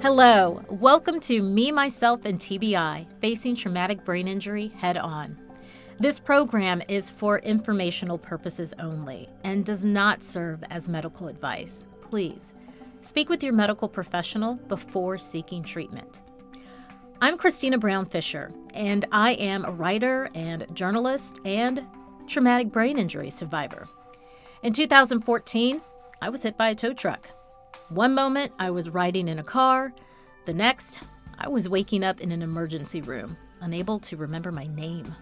Hello, welcome to Me, Myself, and TBI, Facing Traumatic Brain Injury Head On. This program is for informational purposes only and does not serve as medical advice. Please speak with your medical professional before seeking treatment. I'm Christina Brown Fisher, and I am a writer and journalist and traumatic brain injury survivor. In 2014, I was hit by a tow truck. One moment, I was riding in a car. The next, I was waking up in an emergency room, unable to remember my name.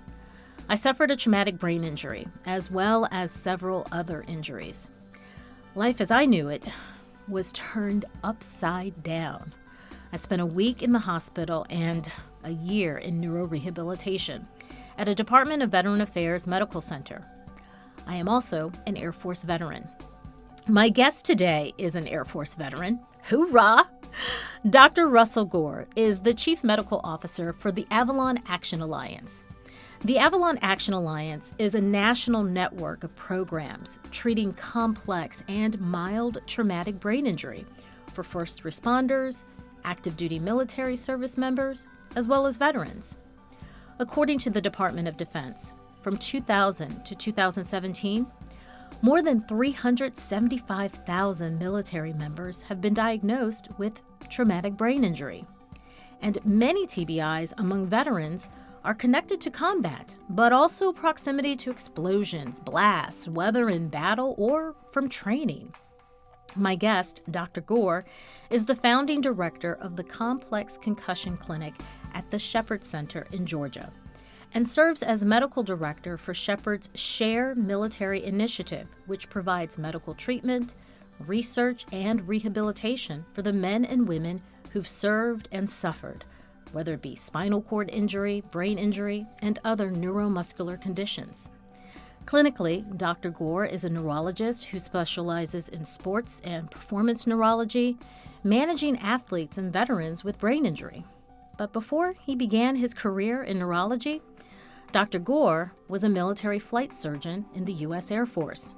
I suffered a traumatic brain injury, as well as several other injuries. Life as I knew it was turned upside down. I spent a week in the hospital and a year in neurorehabilitation at a Department of Veteran Affairs medical center. I am also an Air Force veteran. My guest today is an Air Force veteran. Hoorah! Dr. Russell Gore is the Chief Medical Officer for the Avalon Action Alliance. The Avalon Action Alliance is a national network of programs treating complex and mild traumatic brain injury for first responders, active duty military service members, as well as veterans. According to the Department of Defense, from 2000 to 2017, more than 375,000 military members have been diagnosed with traumatic brain injury. And many TBIs among veterans are connected to combat, but also proximity to explosions, blasts, whether in battle or from training. My guest, Dr. Gore, is the founding director of the Complex Concussion Clinic at the Shepherd Center in Georgia, and serves as medical director for Shepherd's Share Military Initiative, which provides medical treatment, research, and rehabilitation for the men and women who've served and suffered, whether it be spinal cord injury, brain injury, and other neuromuscular conditions. Clinically, Dr. Gore is a neurologist who specializes in sports and performance neurology, managing athletes and veterans with brain injury. But before he began his career in neurology, Dr. Gore was a military flight surgeon in the U.S. Air Force.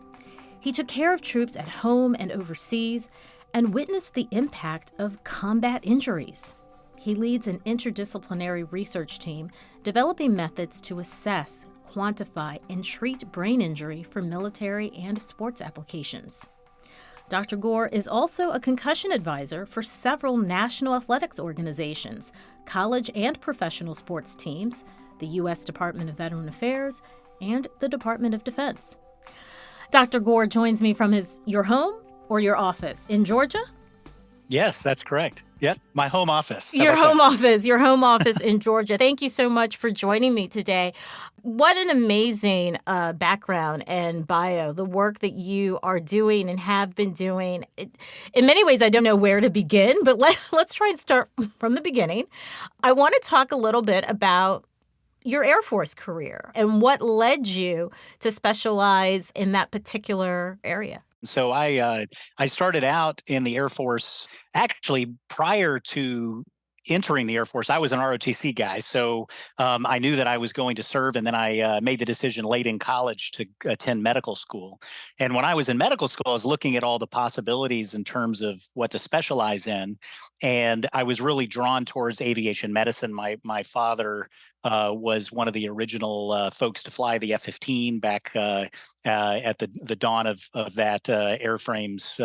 He took care of troops at home and overseas and witnessed the impact of combat injuries. He leads an interdisciplinary research team developing methods to assess, quantify, and treat brain injury for military and sports applications. Dr. Gore is also a concussion advisor for several national athletics organizations, college and professional sports teams, the U.S. Department of Veteran Affairs, and the Department of Defense. Dr. Gore joins me from your home or your office in Georgia? Yes, that's correct. Yep, my home office. Your home office in Georgia. Thank you so much for joining me today. What an amazing background and bio, the work that you are doing and have been doing. In many ways, I don't know where to begin, but let's try and start from the beginning. I want to talk a little bit about your Air Force career and what led you to specialize in that particular area. So I started out in the Air Force actually prior to entering the Air Force. I was an ROTC guy, so I knew that I was going to serve, and then I made the decision late in college to attend medical school. And when I was in medical school, I was looking at all the possibilities in terms of what to specialize in, and I was really drawn towards aviation medicine. My father was one of the original folks to fly the F-15 back at the dawn of that airframe's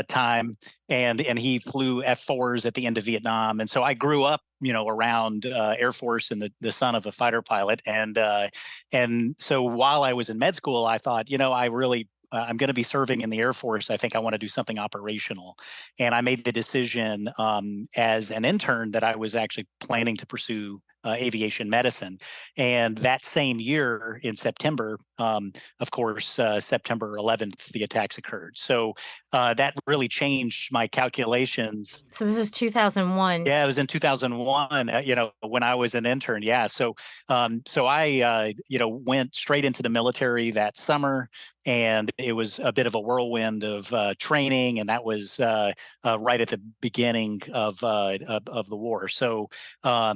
time, and he flew F-4s at the end of Vietnam, and so I grew up, around Air Force and the son of a fighter pilot, and so while I was in med school, I thought, I'm going to be serving in the Air Force. I think I want to do something operational. And I made the decision as an intern that I was actually planning to pursue aviation medicine. And that same year in September, of course, September 11th, the attacks occurred. So that really changed my calculations. So this is 2001. Yeah, it was in 2001, when I was an intern. Yeah. So I, went straight into the military that summer. And it was a bit of a whirlwind of training, and that was right at the beginning of the war. So I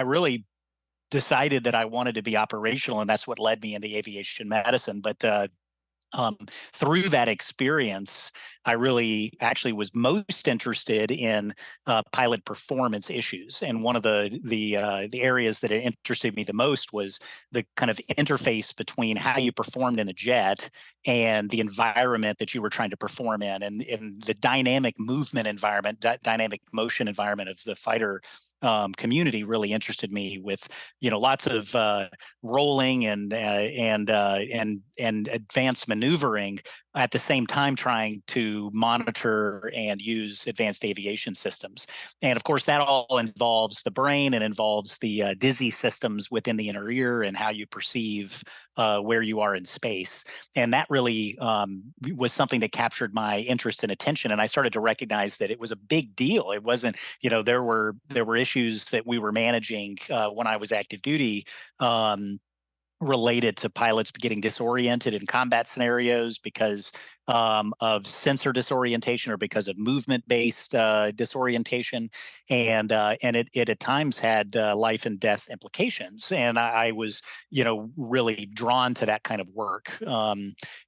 really decided that I wanted to be operational, and that's what led me into aviation medicine. But um, through that experience, I really actually was most interested in pilot performance issues, and one of the areas that interested me the most was the kind of interface between how you performed in the jet and the environment that you were trying to perform in, and the dynamic movement environment, dynamic motion environment of the fighter community really interested me. With lots of rolling and advanced maneuvering at the same time, trying to monitor and use advanced aviation systems. And of course, that all involves the brain and involves the dizzy systems within the inner ear and how you perceive where you are in space. And that really was something that captured my interest and attention. And I started to recognize that it was a big deal. It wasn't, there were issues that we were managing when I was active duty, related to pilots getting disoriented in combat scenarios because of sensor disorientation or because of movement-based disorientation, and it at times had life and death implications. And I was, really drawn to that kind of work,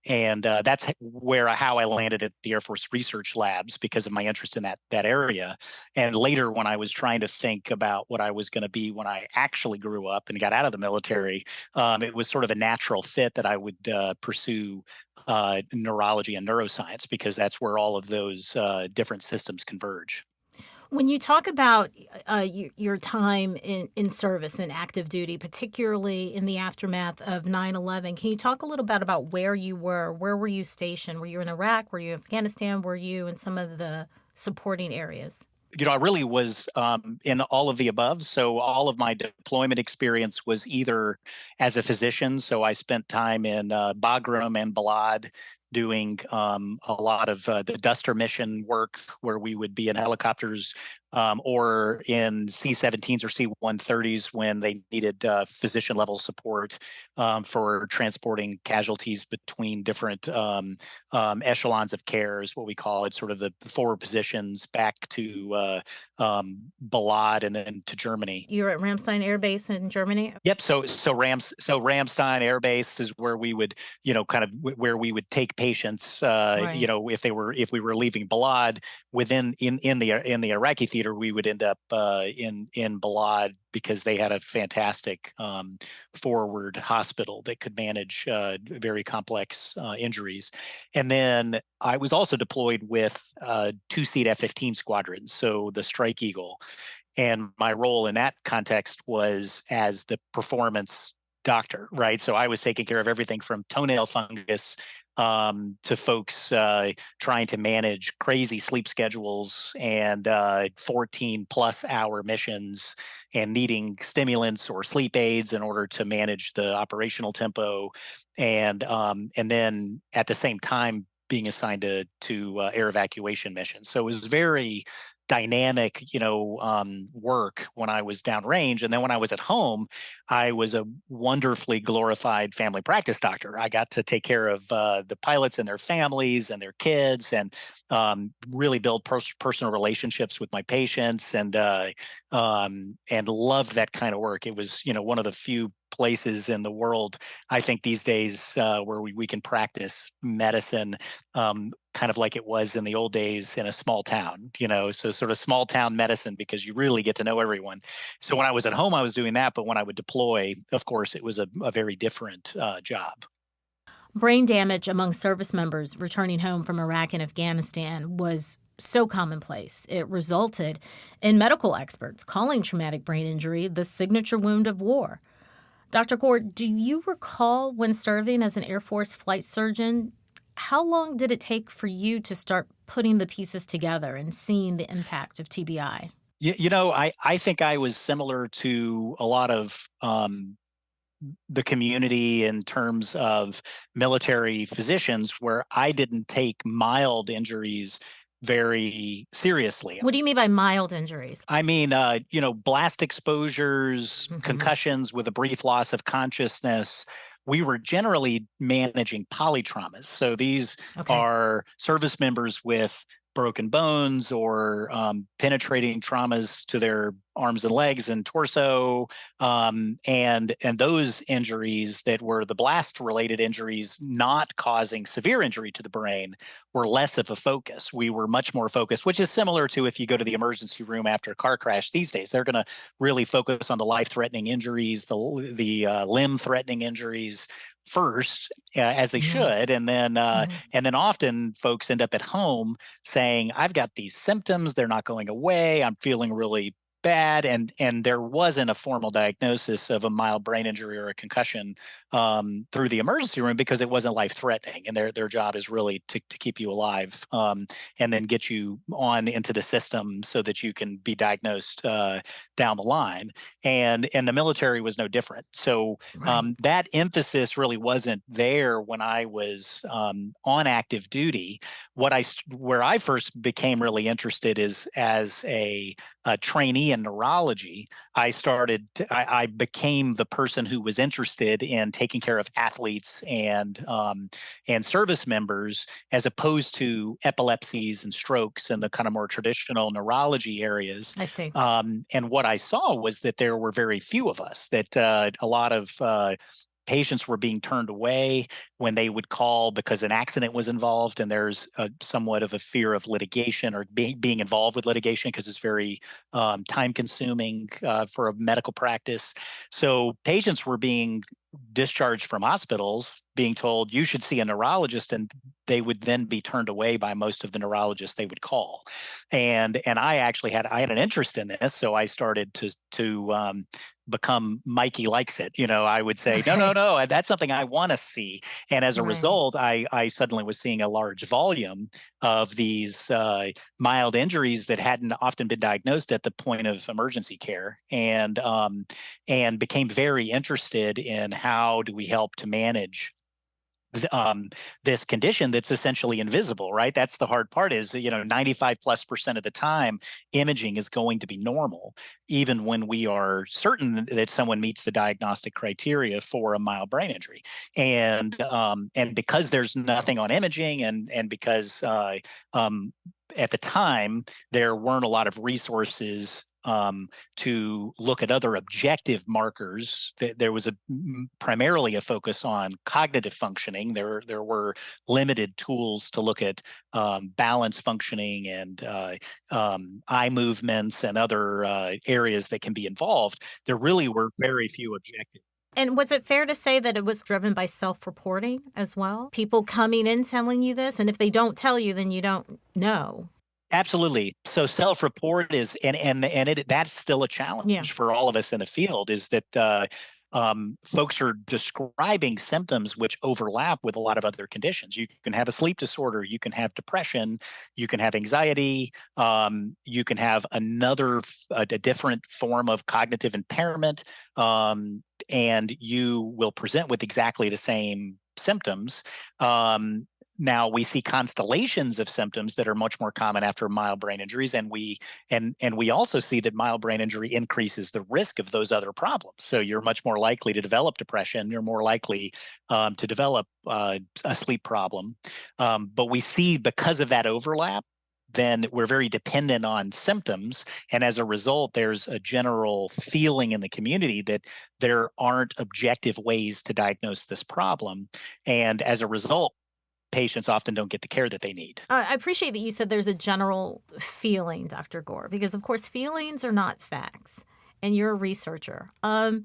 and that's how I landed at the Air Force Research Labs because of my interest in that area. And later, when I was trying to think about what I was going to be when I actually grew up and got out of the military, it was sort of a natural fit that I would pursue neurology and neuroscience, because that's where all of those different systems converge. When you talk about your time in service and active duty, particularly in the aftermath of 9/11, can you talk a little bit about where you were? Where were you stationed? Were you in Iraq? Were you in Afghanistan? Were you in some of the supporting areas? I really was in all of the above. So all of my deployment experience was either as a physician. So I spent time in Bagram and Balad doing a lot of the Duster mission work, where we would be in helicopters, or in C-17s or C-130s when they needed physician level support for transporting casualties between different echelons of care, is what we call it, sort of the forward positions back to Balad and then to Germany. You're at Ramstein Air Base in Germany? Yep. So Ramstein Air Base is where we would, kind of where we would take patients. Right. If we were leaving Balad in the Iraqi theater, we would end up in Balad because they had a fantastic forward hospital that could manage very complex injuries. And then I was also deployed with two-seat F-15 squadrons, so the Strike Eagle. And my role in that context was as the performance doctor, right? So I was taking care of everything from toenail fungus to folks trying to manage crazy sleep schedules and 14 plus hour missions and needing stimulants or sleep aids in order to manage the operational tempo. And then at the same time being assigned to air evacuation missions. So it was very dynamic, work when I was downrange. And then when I was at home, I was a wonderfully glorified family practice doctor. I got to take care of the pilots and their families and their kids, and really build personal relationships with my patients, and loved that kind of work. It was, one of the few places in the world, I think these days, where we can practice medicine kind of like it was in the old days in a small town, so sort of small town medicine, because you really get to know everyone. So when I was at home, I was doing that. But when I would deploy, of course, it was a very different job. Brain damage among service members returning home from Iraq and Afghanistan was so commonplace. It resulted in medical experts calling traumatic brain injury the signature wound of war. Dr. Gore, do you recall when serving as an Air Force flight surgeon, how long did it take for you to start putting the pieces together and seeing the impact of TBI? I think I was similar to a lot of the community in terms of military physicians, where I didn't take mild injuries very seriously. What do you mean by mild injuries? I mean, blast exposures, Hmm. concussions with a brief loss of consciousness. We were generally managing polytraumas. So these Okay. are service members with broken bones or penetrating traumas to their arms and legs and torso, and those injuries that were the blast related injuries not causing severe injury to the brain were less of a focus. We were much more focused, which is similar to if you go to the emergency room after a car crash these days. They're going to really focus on the life-threatening injuries, the limb-threatening injuries first, as they Yeah. should, and then often folks end up at home saying, "I've got these symptoms; they're not going away. I'm feeling really bad," and there wasn't a formal diagnosis of a mild brain injury or a concussion through the emergency room because it wasn't life threatening, and their job is really to keep you alive, and then get you on into the system so that you can be diagnosed down the line. And the military was no different. So Right. that emphasis really wasn't there when I was on active duty. Where I first became really interested is as a trainee in neurology. I became the person who was interested in taking care of athletes and service members as opposed to epilepsies and strokes and the kind of more traditional neurology areas. I see. And what I saw was that there were very few of us, that a lot of patients were being turned away when they would call because an accident was involved, and there's somewhat of a fear of litigation or being involved with litigation because it's very time consuming for a medical practice. So patients were being discharged from hospitals being told you should see a neurologist, and they would then be turned away by most of the neurologists they would call. And I had an interest in this, so I started to become Mikey likes it. I would say, no, no, Right. no, that's something I want to see. And as a Right. result, I suddenly was seeing a large volume of these mild injuries that hadn't often been diagnosed at the point of emergency care, and became very interested in how do we help to manage this condition that's essentially invisible, right? That's the hard part is, 95+% of the time, imaging is going to be normal, even when we are certain that someone meets the diagnostic criteria for a mild brain injury. And because there's nothing on imaging, and because at the time there weren't a lot of resources to look at other objective markers. There was primarily a focus on cognitive functioning. There were limited tools to look at balance functioning and eye movements and other areas that can be involved. There really were very few objectives. And was it fair to say that it was driven by self-reporting as well? People coming in telling you this, and if they don't tell you, then you don't know. Absolutely. So self-report is, that's still a Yeah. challenge for all of us in the field, is that folks are describing symptoms which overlap with a lot of other conditions. You can have a sleep disorder, you can have depression, you can have anxiety, you can have a different form of cognitive impairment, and you will present with exactly the same symptoms. Now we see constellations of symptoms that are much more common after mild brain injuries, and we also see that mild brain injury increases the risk of those other problems. So you're much more likely to develop depression. You're more likely to develop a sleep problem. But we see, because of that overlap, then we're very dependent on symptoms. And as a result, there's a general feeling in the community that there aren't objective ways to diagnose this problem. And as a result, patients often don't get the care that they need. I appreciate that you said there's a general feeling, Dr. Gore, because of course feelings are not facts, and you're a researcher. So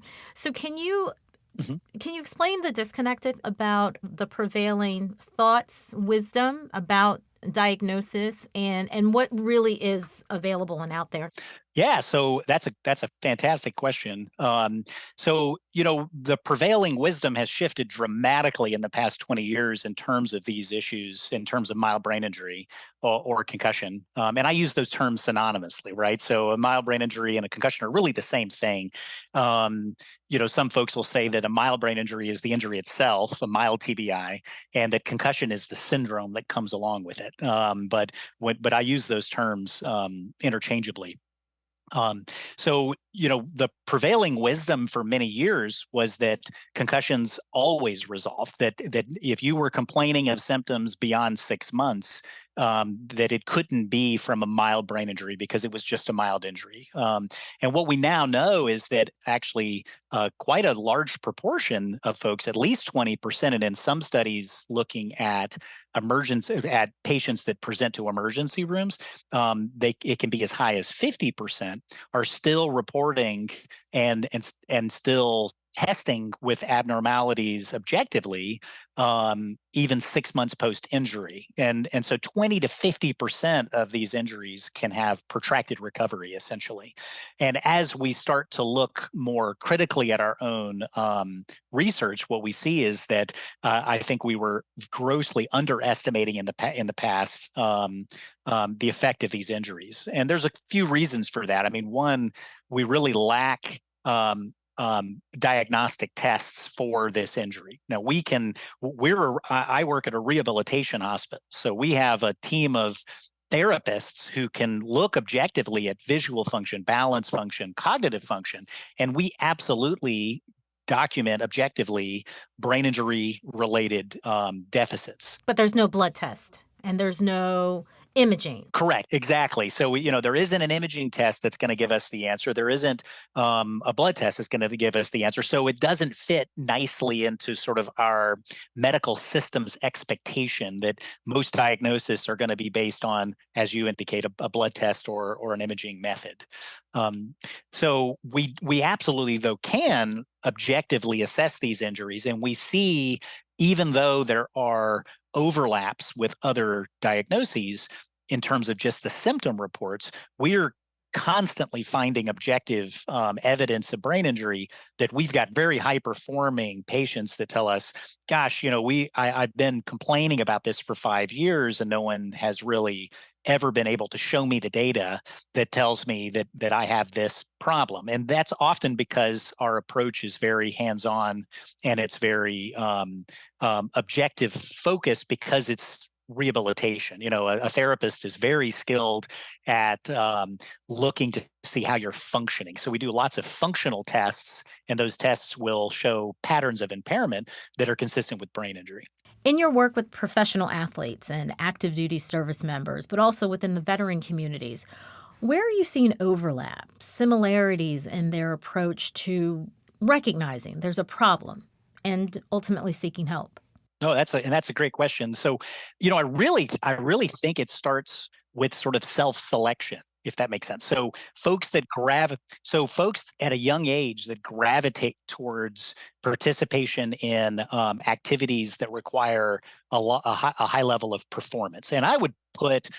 Mhm. can you explain the disconnect about the prevailing thoughts, wisdom about diagnosis, and what really is available and out there? Yeah, so that's a fantastic question. So the prevailing wisdom has shifted dramatically in the past 20 years in terms of these issues, in terms of mild brain injury or concussion, and I use those terms synonymously, right? So a mild brain injury and a concussion are really the same thing. Some folks will say that a mild brain injury is the injury itself, a mild TBI, and that concussion is the syndrome that comes along with it. But I use those terms interchangeably. So the prevailing wisdom for many years was that concussions always resolved, that if you were complaining of symptoms beyond 6 months, that it couldn't be from a mild brain injury because it was just a mild injury. And what we now know is that actually quite a large proportion of folks, at least 20%, and in some studies looking at patients that present to emergency rooms, it can be as high as 50% are still reporting and still testing with abnormalities objectively, even 6 months post injury. And so 20 to 50% of these injuries can have protracted recovery, essentially. And as we start to look more critically at our own research, what we see is that I think we were grossly underestimating in the past the effect of these injuries. And there's a few reasons for that. I mean, one, we really lack diagnostic tests for this injury. Now I work at a rehabilitation hospital, so we have a team of therapists who can look objectively at visual function, balance function, cognitive function, and we absolutely document objectively brain injury related deficits. But there's no blood test and there's no imaging. Correct. Exactly. So, there isn't an imaging test that's going to give us the answer. There isn't a blood test that's going to give us the answer. So it doesn't fit nicely into sort of our medical system's expectation that most diagnoses are going to be based on, as you indicate, a blood test or an imaging method. So we absolutely, though, can objectively assess these injuries. And we see, even though there are overlaps with other diagnoses in terms of just the symptom reports, we're constantly finding objective evidence of brain injury that we've got very high performing patients that tell us, gosh, I've been complaining about this for 5 years and no one has really ever been able to show me the data that tells me that I have this problem. And that's often because our approach is very hands-on and it's very objective focused because it's rehabilitation. A therapist is very skilled at looking to see how you're functioning. So we do lots of functional tests, and those tests will show patterns of impairment that are consistent with brain injury. In your work with professional athletes and active duty service members, but also within the veteran communities, where are you seeing overlap, similarities in their approach to recognizing there's a problem and ultimately seeking help? No, that's a great question. So, I really think it starts with sort of self-selection, if that makes sense. So folks at a young age that gravitate towards participation in activities that require a high level of performance, and I would put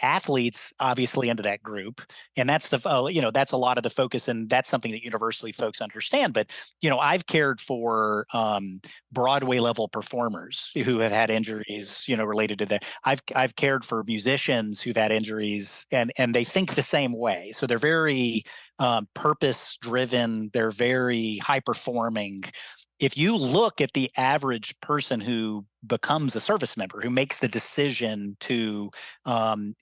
athletes obviously into that group, and that's that's a lot of the focus, and that's something that universally folks understand. But I've cared for Broadway level performers who have had injuries related to that. I've cared for musicians who've had injuries, and they think the same way. So they're very purpose driven. They're very high performing. If you look at the average person who becomes a service member, who makes the decision to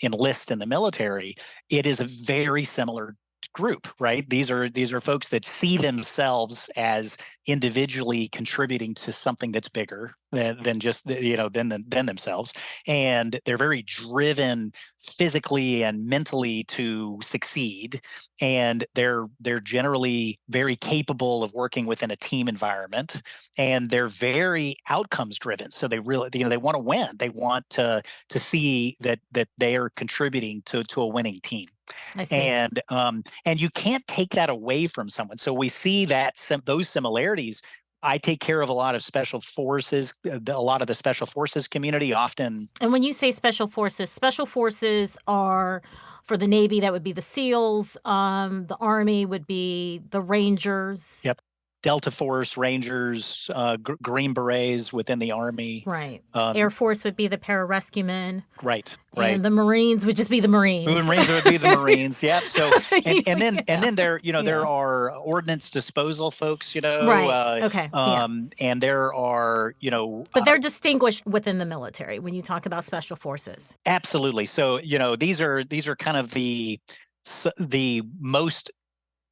enlist in the military, it is a very similar group, right? These are folks that see themselves as individually contributing to something that's bigger than just than themselves, and they're very driven physically and mentally to succeed, and they're generally very capable of working within a team environment, and they're very outcomes driven. So they really they want to win. They want to see that they are contributing to a winning team. I see. And you can't take that away from someone. So we see that those similarities. I take care of a lot of special forces, a lot of the special forces community often. And when you say special forces are, for the Navy, that would be the SEALs. The Army would be the Rangers. Yep. Delta Force, Rangers, Green Berets within the Army. Right. Air Force would be the pararescuemen. Right. And the Marines would just be the Marines. The Marines would be the Marines. Yep. So and then there there are ordnance disposal folks. Right. Okay. And there are But they're distinguished within the military when you talk about special forces. Absolutely. So these are kind of the most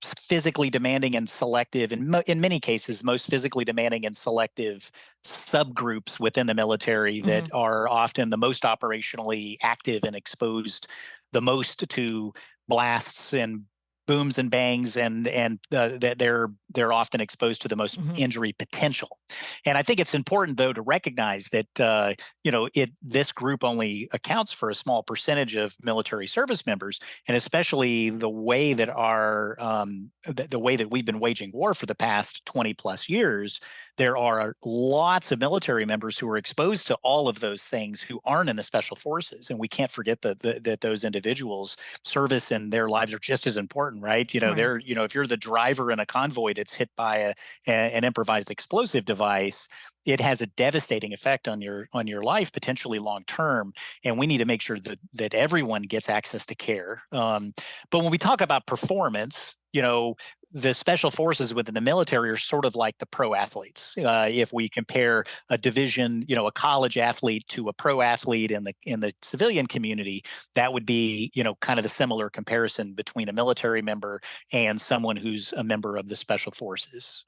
physically demanding and selective, in many cases, most physically demanding and selective subgroups within the military that Hmm. are often the most operationally active and exposed the most to blasts and booms and bangs, and that they're often exposed to the most Hmm. injury potential. And I think it's important though to recognize that this group only accounts for a small percentage of military service members, and especially the way that the way that we've been waging war for the past 20 plus years. There are lots of military members who are exposed to all of those things who aren't in the special forces, and we can't forget that those individuals' service and their lives are just as important, right? Right. If you're the driver in a convoy that's hit by an improvised explosive device, it has a devastating effect on your life, potentially long term. And we need to make sure that everyone gets access to care. But when we talk about performance, the special forces within the military are sort of like the pro athletes. If we compare a division, a college athlete to a pro athlete in the civilian community, that would be, kind of the similar comparison between a military member and someone who's a member of the special forces.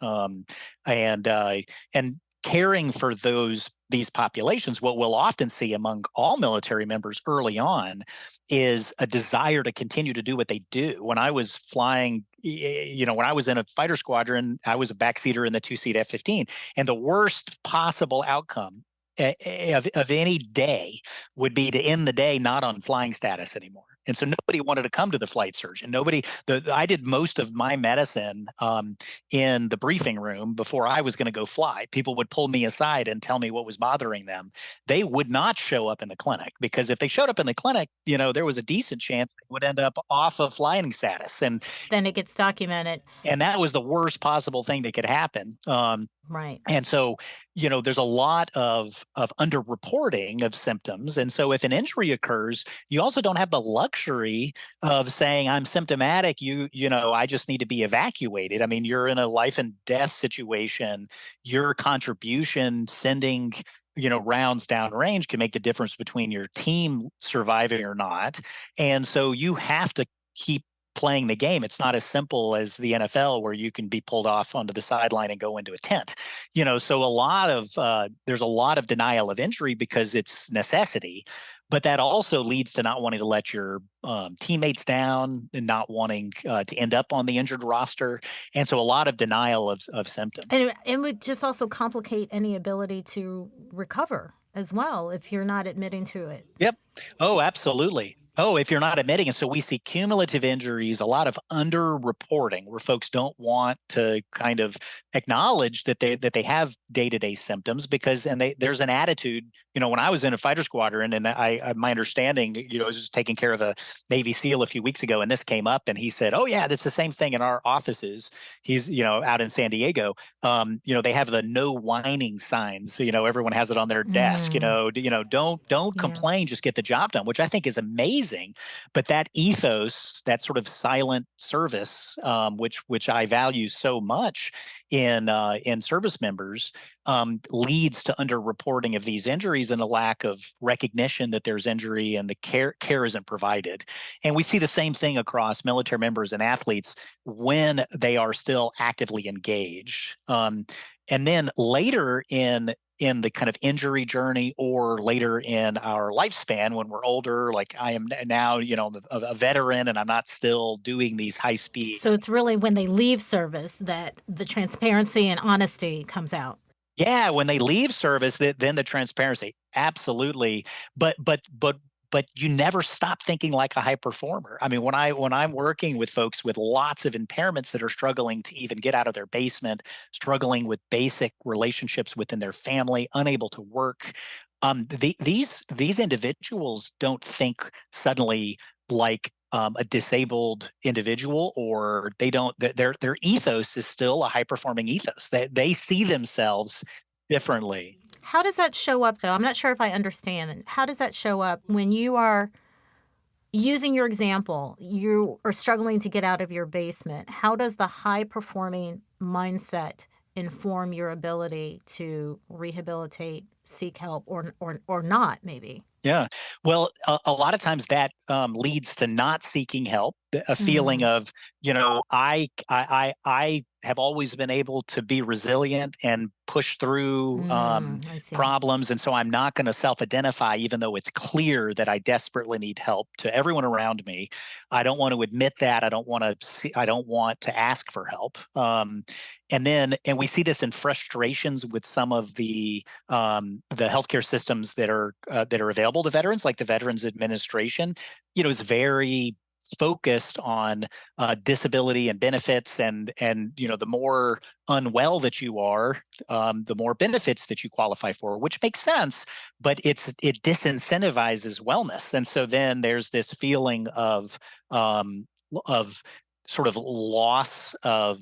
And caring for these populations, what we'll often see among all military members early on is a desire to continue to do what they do. When I was flying, when I was in a fighter squadron, I was a backseater in the two-seat F-15, and the worst possible outcome of any day would be to end the day not on flying status anymore. And so nobody wanted to come to the flight surgeon. I did most of my medicine in the briefing room before I was going to go fly. People would pull me aside and tell me what was bothering them. They would not show up in the clinic, because if they showed up in the clinic, there was a decent chance they would end up off of flying status. Then it gets documented. And that was the worst possible thing that could happen. Right. And so, there's a lot of underreporting of symptoms. And so if an injury occurs, you also don't have the luxury of saying, I'm symptomatic, I just need to be evacuated. I mean, you're in a life and death situation. Your contribution sending rounds downrange can make the difference between your team surviving or not. And so you have to keep playing the game. It's not as simple as the NFL, where you can be pulled off onto the sideline and go into a tent. So there's a lot of denial of injury because it's necessity, but that also leads to not wanting to let your teammates down and not wanting to end up on the injured roster. And so a lot of denial of symptoms. And it would just also complicate any ability to recover as well if you're not admitting to it. Yep. Oh, absolutely. Oh, if you're not admitting it. So we see cumulative injuries, a lot of underreporting, where folks don't want to kind of acknowledge that they have day-to-day symptoms, because there's an attitude. When I was in a fighter squadron, and my understanding, I was just taking care of a Navy SEAL a few weeks ago, and this came up, and he said, "Oh yeah, it's the same thing in our offices." He's out in San Diego. They have the no whining signs. Everyone has it on their desk. Mm, Don't yeah. complain, just get the job done, which I think is amazing. But that ethos, that sort of silent service, which I value so much in service members, leads to underreporting of these injuries and a lack of recognition that there's injury, and the care isn't provided. And we see the same thing across military members and athletes when they are still actively engaged. And then later in the kind of injury journey, or later in our lifespan when we're older, like I am now, a veteran, and I'm not still doing these high speed. So it's really when they leave service that the transparency and honesty comes out. Yeah, when they leave service, then the transparency, absolutely. But you never stop thinking like a high performer. I mean, when I'm working with folks with lots of impairments that are struggling to even get out of their basement, struggling with basic relationships within their family, unable to work, these individuals don't think suddenly like a disabled individual, or they don't. Their ethos is still a high performing ethos. They see themselves differently. How does that show up, though? I'm not sure if I understand. How does that show up when you are using your example? You are struggling to get out of your basement. How does the high performing mindset inform your ability to rehabilitate, seek help, or not, maybe? Yeah. Well, a lot of times that leads to not seeking help. a feeling of, I have always been able to be resilient and push through I see. problems. And so I'm not going to self-identify, even though it's clear that I desperately need help, to everyone around me. I don't want to admit that. I don't want to ask for help. And we see this in frustrations with some of the healthcare systems that are available to veterans, like the Veterans Administration. Is very focused on disability and benefits, and the more unwell that you are, the more benefits that you qualify for, which makes sense, but it disincentivizes wellness. And so then there's this feeling of sort of loss of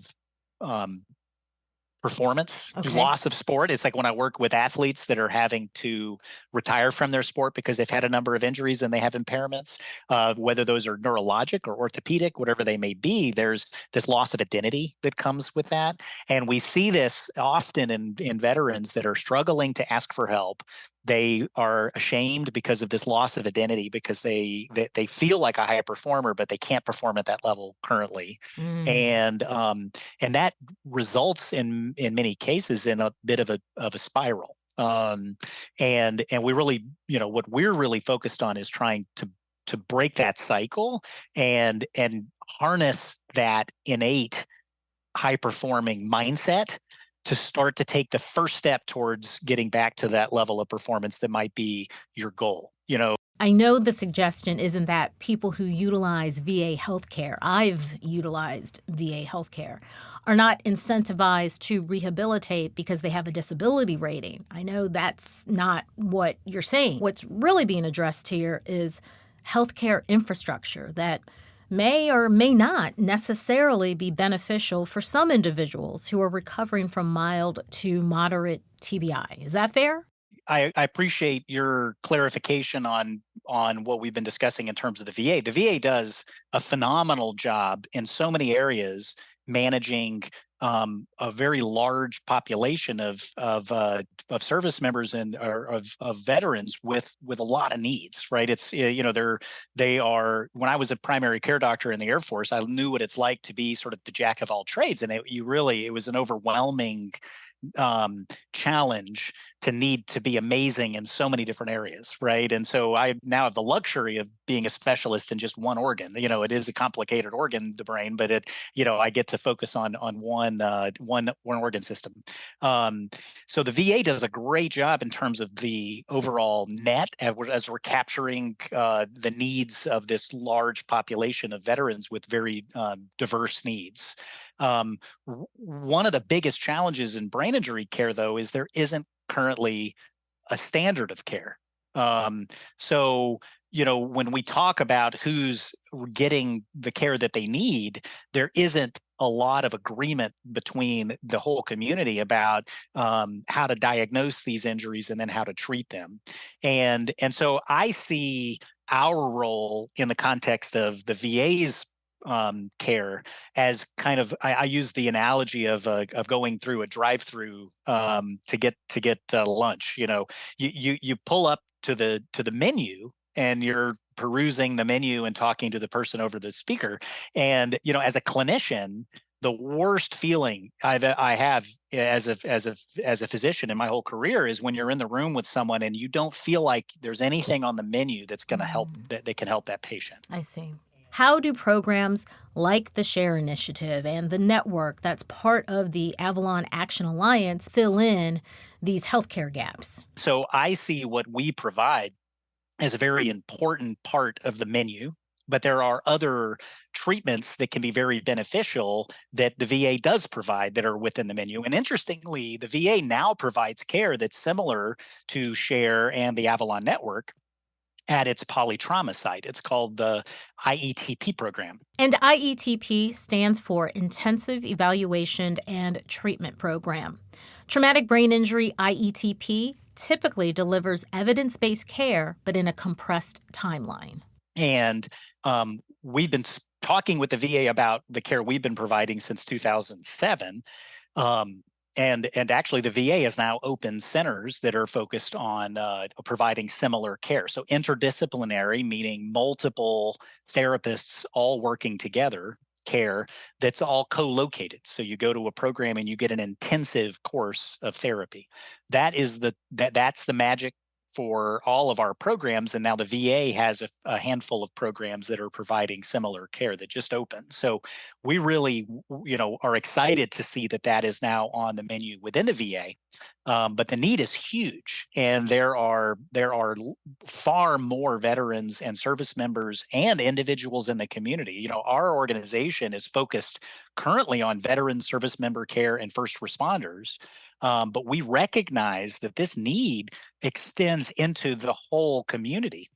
performance, Okay. loss of sport. It's like when I work with athletes that are having to retire from their sport because they've had a number of injuries and they have impairments, whether those are neurologic or orthopedic, whatever they may be, there's this loss of identity that comes with that. And we see this often in veterans that are struggling to ask for help. They are ashamed because of this loss of identity, because they feel like a high performer, but they can't perform at that level currently. And that results in many cases in a bit of a spiral. And we really, what we're really focused on is trying to break that cycle and harness that innate high performing mindset to start to take the first step towards getting back to that level of performance that might be your goal. I know the suggestion isn't that people who utilize VA healthcare, I've utilized VA healthcare, are not incentivized to rehabilitate because they have a disability rating. I know that's not what you're saying. What's really being addressed here is healthcare infrastructure that may or may not necessarily be beneficial for some individuals who are recovering from mild to moderate TBI. Is that fair? I appreciate your clarification on what we've been discussing in terms of the VA. The VA does a phenomenal job in so many areas managing a very large population of service members and of veterans with a lot of needs. Right? It's they are. When I was a primary care doctor in the Air Force, I knew what it's like to be sort of the jack of all trades, and it was an overwhelming challenge to need to be amazing in so many different areas, right? And so I now have the luxury of being a specialist in just one organ. It is a complicated organ, the brain, but I get to focus on one organ system. So the VA does a great job in terms of the overall net as we're capturing the needs of this large population of veterans with very diverse needs. One of the biggest challenges in brain injury care, though, is there isn't currently a standard of care. So, when we talk about who's getting the care that they need, there isn't a lot of agreement between the whole community about how to diagnose these injuries and then how to treat them. And so I see our role in the context of the VA's care as kind of, I use the analogy of going through a drive-through to get lunch. You pull up to the menu and you're perusing the menu and talking to the person over the speaker. And as a clinician, the worst feeling I have as a physician in my whole career is when you're in the room with someone and you don't feel like there's anything on the menu that's going to help that can help that patient. I see. How do programs like the SHARE Initiative and the network that's part of the Avalon Action Alliance fill in these healthcare gaps? So I see what we provide as a very important part of the menu, but there are other treatments that can be very beneficial that the VA does provide that are within the menu. And interestingly, the VA now provides care that's similar to SHARE and the Avalon Network at its polytrauma site. It's called the IETP program. And IETP stands for Intensive Evaluation and Treatment Program. Traumatic brain injury, IETP, typically delivers evidence-based care, but in a compressed timeline. And we've been talking with the VA about the care we've been providing since 2007. and actually the VA has now opened centers that are focused on providing similar care. So interdisciplinary, meaning multiple therapists all working together care that's all co-located. So you go to a program and you get an intensive course of therapy. That's the magic for all of our programs. And now the VA has a handful of programs that are providing similar care that just opened. So we really, are excited to see that is now on the menu within the VA. But the need is huge, and there are far more veterans and service members and individuals in the community. Our organization is focused currently on veteran service member care and first responders, but we recognize that this need extends into the whole community.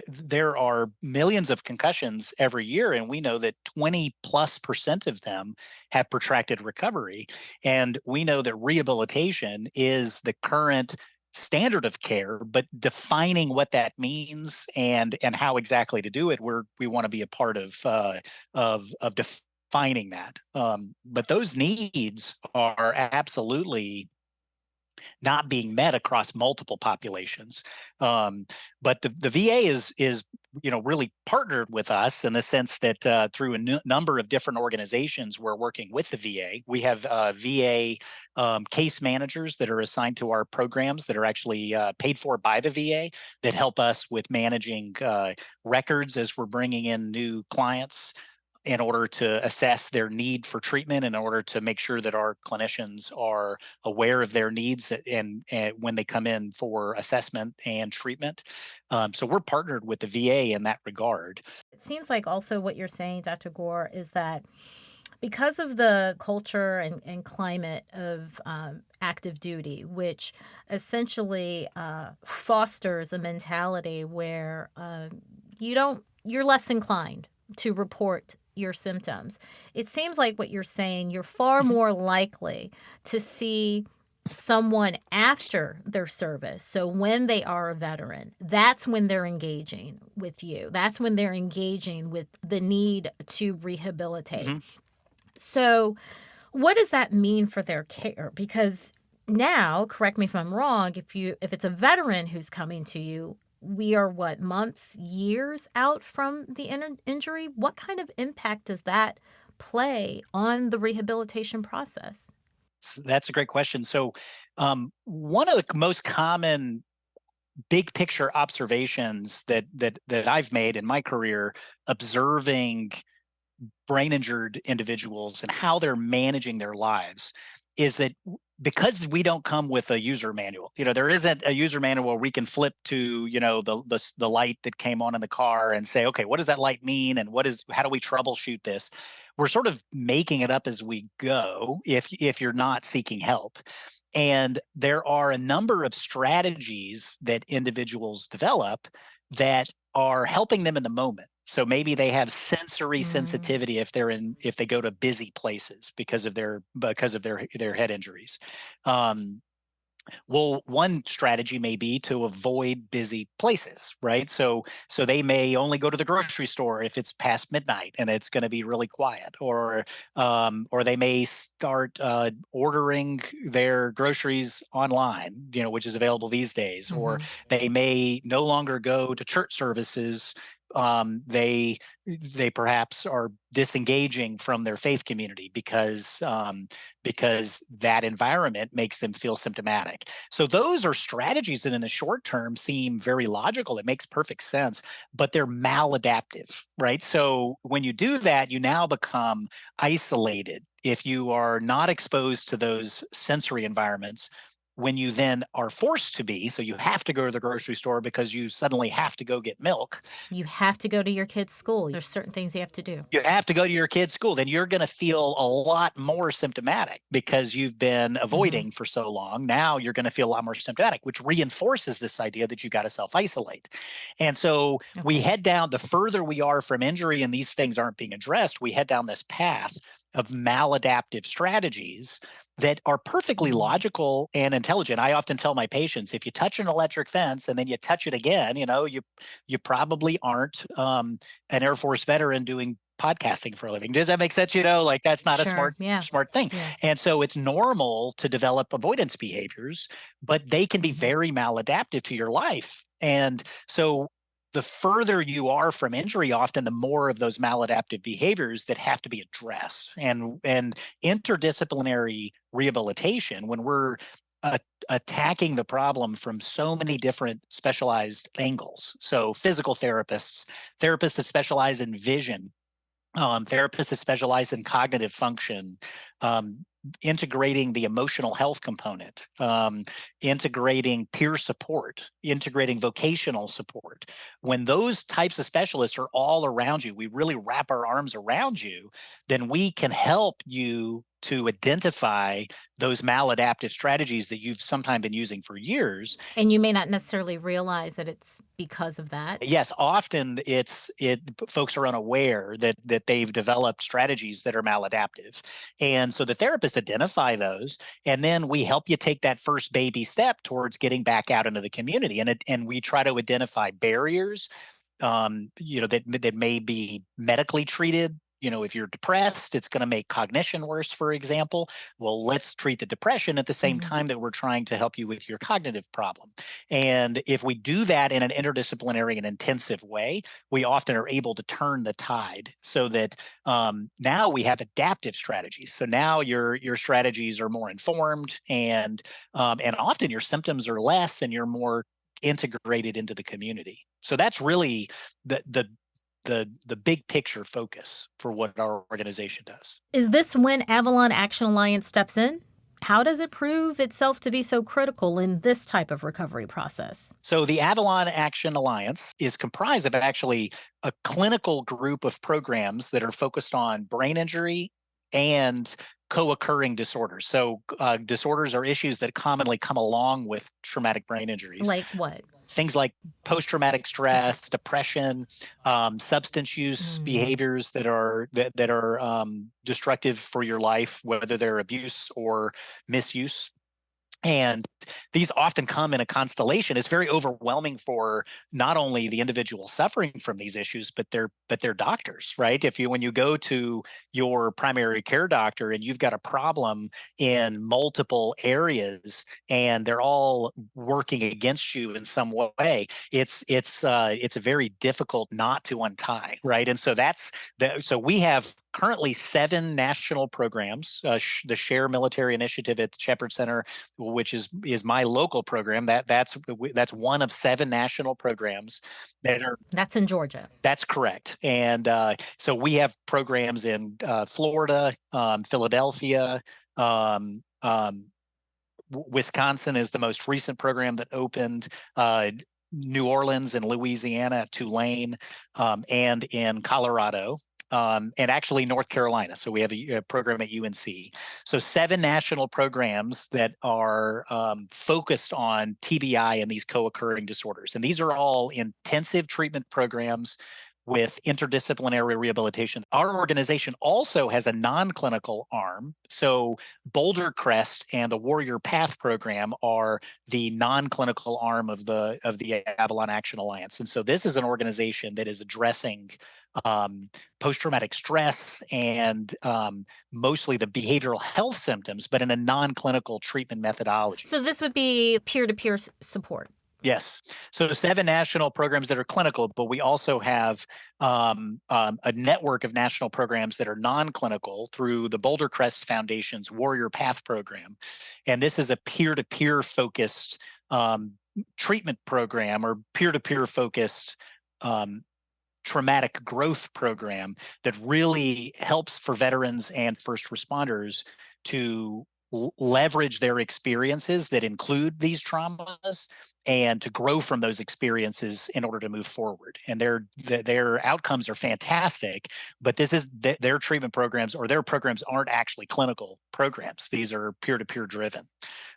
There are millions of concussions every year, and we know that 20+% of them have protracted recovery. And we know that rehabilitation is the current standard of care, but defining what that means and how exactly to do it, we want to be a part of defining that. But those needs are absolutely not being met across multiple populations. But the VA is really partnered with us in the sense that through a number of different organizations, we're working with the VA. We have VA case managers that are assigned to our programs that are actually paid for by the VA that help us with managing records as we're bringing in new clients, in order to assess their need for treatment, in order to make sure that our clinicians are aware of their needs and when they come in for assessment and treatment. So we're partnered with the VA in that regard. It seems like also what you're saying, Dr. Gore, is that because of the culture and climate of active duty, which essentially fosters a mentality where you're less inclined to report your symptoms. It seems like what you're saying, you're far more likely to see someone after their service. So when they are a veteran, that's when they're engaging with you. That's when they're engaging with the need to rehabilitate. Mm-hmm. So what does that mean for their care? Because now, correct me if I'm wrong, if it's a veteran who's coming to you, we are months, years out from the injury. What kind of impact does that play on the rehabilitation process? That's a great question. So one of the most common big picture observations that I've made in my career observing brain injured individuals and how they're managing their lives is that because we don't come with a user manual, there isn't a user manual where we can flip to, the light that came on in the car and say, okay, what does that light mean? And how do we troubleshoot this? We're sort of making it up as we go if you're not seeking help. And there are a number of strategies that individuals develop that are helping them in the moment. So maybe they have sensory sensitivity if they go to busy places because of their head injuries. Well, one strategy may be to avoid busy places, right? So they may only go to the grocery store if it's past midnight and it's going to be really quiet, or they may start ordering their groceries online, which is available these days, or they may no longer go to church services. They perhaps are disengaging from their faith community because that environment makes them feel symptomatic. So those are strategies that in the short term seem very logical. It makes perfect sense, but they're maladaptive, right? So when you do that, you now become isolated. If you are not exposed to those sensory environments, when you then are forced to be, so you have to go to the grocery store because you suddenly have to go get milk. You have to go to your kid's school. There's certain things you have to do. You have to go to your kid's school. Then you're going to feel a lot more symptomatic because you've been avoiding for so long. Now you're going to feel a lot more symptomatic, which reinforces this idea that you got to self-isolate. And so we head down, the further we are from injury and these things aren't being addressed, we head down this path of maladaptive strategies that are perfectly logical and intelligent. I often tell my patients, if you touch an electric fence and then you touch it again, you probably aren't an Air Force veteran doing podcasting for a living. Does that make sense? Like that's not a Sure. Yeah. smart thing. Yeah. And so it's normal to develop avoidance behaviors, but they can be very maladaptive to your life. And so the further you are from injury, often the more of those maladaptive behaviors that have to be addressed. And interdisciplinary rehabilitation, when we're attacking the problem from so many different specialized angles. So physical therapists that specialize in vision, therapists that specialize in cognitive function, integrating the emotional health component, integrating peer support, integrating vocational support. When those types of specialists are all around you, we really wrap our arms around you, then we can help you to identify those maladaptive strategies that you've sometimes been using for years. And you may not necessarily realize that it's because of that. Yes, often folks are unaware that they've developed strategies that are maladaptive. And so the therapists identify those, and then we help you take that first baby step towards getting back out into the community. And we try to identify barriers, that may be medically treated. If you're depressed, it's going to make cognition worse, for example. Well, let's treat the depression at the same time that we're trying to help you with your cognitive problem. And if we do that in an interdisciplinary and intensive way, we often are able to turn the tide so that now we have adaptive strategies. So now your strategies are more informed, and often your symptoms are less, and you're more integrated into the community. So that's really the big picture focus for what our organization does. Is this when Avalon Action Alliance steps in? How does it prove itself to be so critical in this type of recovery process? So the Avalon Action Alliance is comprised of actually a clinical group of programs that are focused on brain injury and co-occurring disorders. So disorders are issues that commonly come along with traumatic brain injuries. Like what? Things like post-traumatic stress, depression, substance use behaviors that are destructive for your life, whether they're abuse or misuse. And these often come in a constellation. It's very overwhelming for not only the individual suffering from these issues, but their doctors, right? When you go to your primary care doctor and you've got a problem in multiple areas and they're all working against you in some way, it's a very difficult knot to untie, right? And so so we have currently 7 national programs. The Share Military Initiative at the Shepherd Center, which is my local program, that's one of 7 national programs that are. That's in Georgia. That's correct. And so we have programs in Florida, Philadelphia, Wisconsin is the most recent program that opened. New Orleans and Louisiana, Tulane, and in Colorado. And actually North Carolina. So we have a program at UNC. So 7 national programs that are focused on TBI and these co-occurring disorders. And these are all intensive treatment programs with interdisciplinary rehabilitation. Our organization also has a non-clinical arm. So Boulder Crest and the Warrior Path program are the non-clinical arm of the Avalon Action Alliance. And so this is an organization that is addressing post-traumatic stress and mostly the behavioral health symptoms, but in a non-clinical treatment methodology. So this would be peer-to-peer support. Yes. So 7 national programs that are clinical, but we also have a network of national programs that are non-clinical through the Boulder Crest Foundation's Warrior Path program. And this is a peer-to-peer focused treatment program, or peer-to-peer focused traumatic growth program that really helps for veterans and first responders to leverage their experiences that include these traumas and to grow from those experiences in order to move forward. And their outcomes are fantastic, but this is their treatment programs, or their programs aren't actually clinical programs. These are peer-to-peer driven.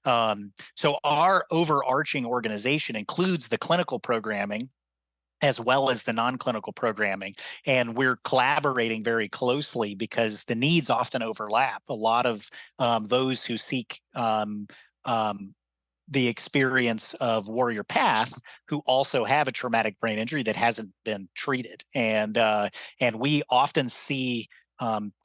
So our overarching organization includes the clinical programming as well as the non-clinical programming. And we're collaborating very closely because the needs often overlap. A lot of those who seek um, the experience of warrior path who also have a traumatic brain injury that hasn't been treated. And we often see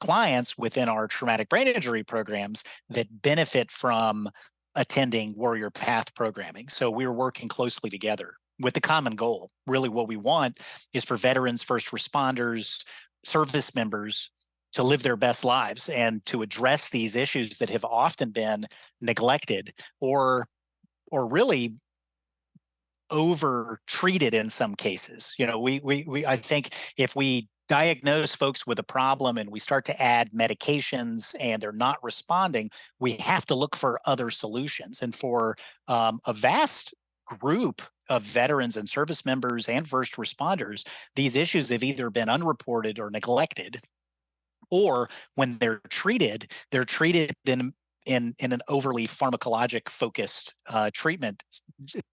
clients within our traumatic brain injury programs that benefit from attending warrior path programming. So we're working closely together with the common goal. Really, what we want is for veterans, first responders, service members to live their best lives and to address these issues that have often been neglected or really over treated in some cases. You know, we I think if we diagnose folks with a problem and we start to add medications and they're not responding, we have to look for other solutions. And for a vast group of veterans and service members and first responders, these issues have either been unreported or neglected, or when they're treated in an overly pharmacologic focused treatment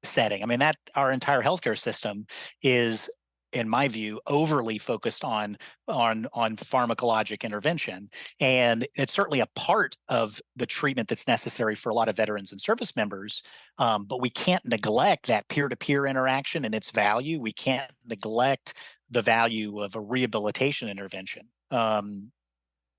setting. I mean, that our entire healthcare system is, in my view, overly focused on pharmacologic intervention, and it's certainly a part of the treatment that's necessary for a lot of veterans and service members. But we can't neglect that peer-to-peer interaction and its value. We can't neglect the value of a rehabilitation intervention,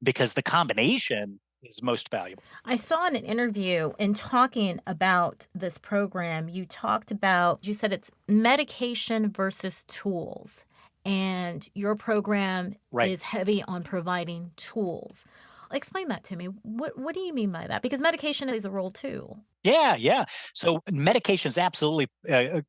because the combination is most valuable. I saw in an interview in talking about this program, you said it's medication versus tools. And your program Right. is heavy on providing tools. Explain that to me. What do you mean by that? Because medication plays a role too. Yeah, yeah. So medications absolutely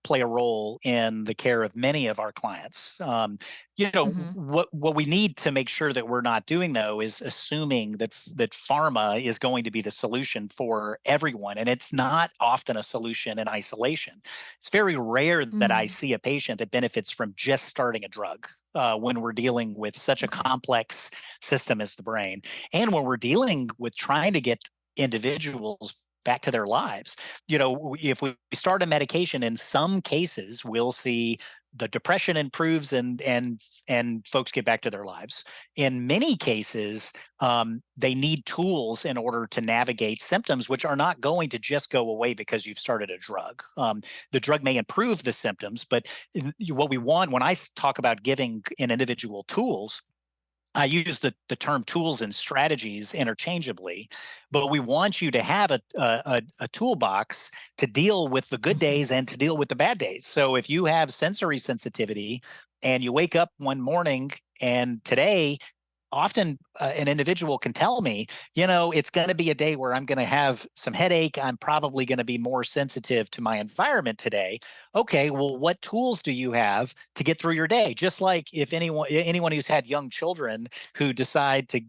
play a role in the care of many of our clients. Hmm. What we need to make sure that we're not doing, though, is assuming that pharma is going to be the solution for everyone, and it's not often a solution in isolation. It's very rare that I Mm, see a patient that benefits from just starting a drug. When we're dealing with such a okay. complex system as the brain, and when we're dealing with trying to get individuals back to their lives. If we start a medication, in some cases, we'll see the depression improves and folks get back to their lives. In many cases, they need tools in order to navigate symptoms, which are not going to just go away because you've started a drug. The drug may improve the symptoms, but what we want when I talk about giving an individual tools, I use the term tools and strategies interchangeably, but we want you to have a toolbox to deal with the good Hmm. days and to deal with the bad days. So if you have sensory sensitivity and you wake up one morning and today, often an individual can tell me, it's going to be a day where I'm going to have some headache. I'm probably going to be more sensitive to my environment today. Okay, well, what tools do you have to get through your day? Just like if anyone who's had young children who decide to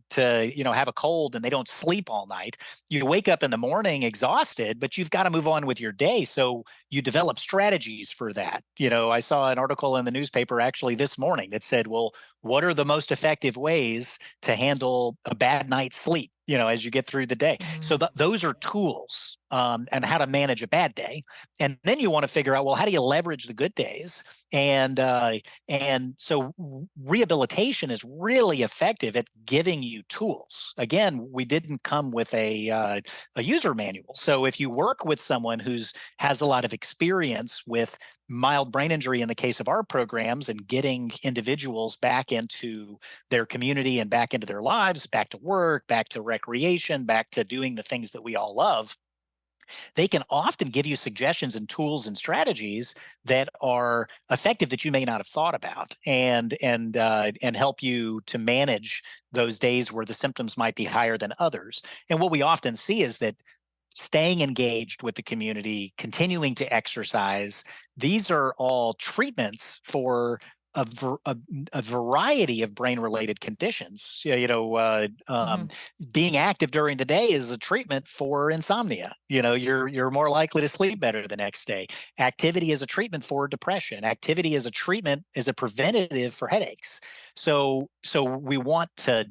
have a cold and they don't sleep all night, you wake up in the morning exhausted, but you've got to move on with your day. So you develop strategies for that. I saw an article in the newspaper actually this morning that said, well, what are the most effective ways to handle a bad night's sleep, as you get through the day? So Hmm. those are tools, and how to manage a bad day. And then you want to figure out, well, how do you leverage the good days? And so rehabilitation is really effective at giving you tools. Again, we didn't come with a user manual. So if you work with someone who's has a lot of experience with mild brain injury in the case of our programs and getting individuals back into their community and back into their lives, back to work, back to recreation, back to doing the things that we all love, they can often give you suggestions and tools and strategies that are effective that you may not have thought about, and help you to manage those days where the symptoms might be higher than others. And what we often see is that staying engaged with the community, continuing to exercise, these are all treatments for a variety of brain related conditions. Hmm. Being active during the day is a treatment for insomnia. You're more likely to sleep better the next day. Activity is a treatment for depression. Activity is a preventative for headaches. So we want to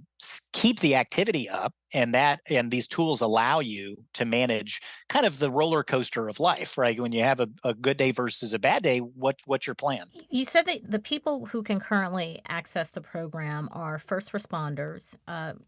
keep the activity up, and these tools allow you to manage kind of the roller coaster of life, right? When you have a good day versus a bad day, what's your plan? You said that the people who can currently access the program are first responders,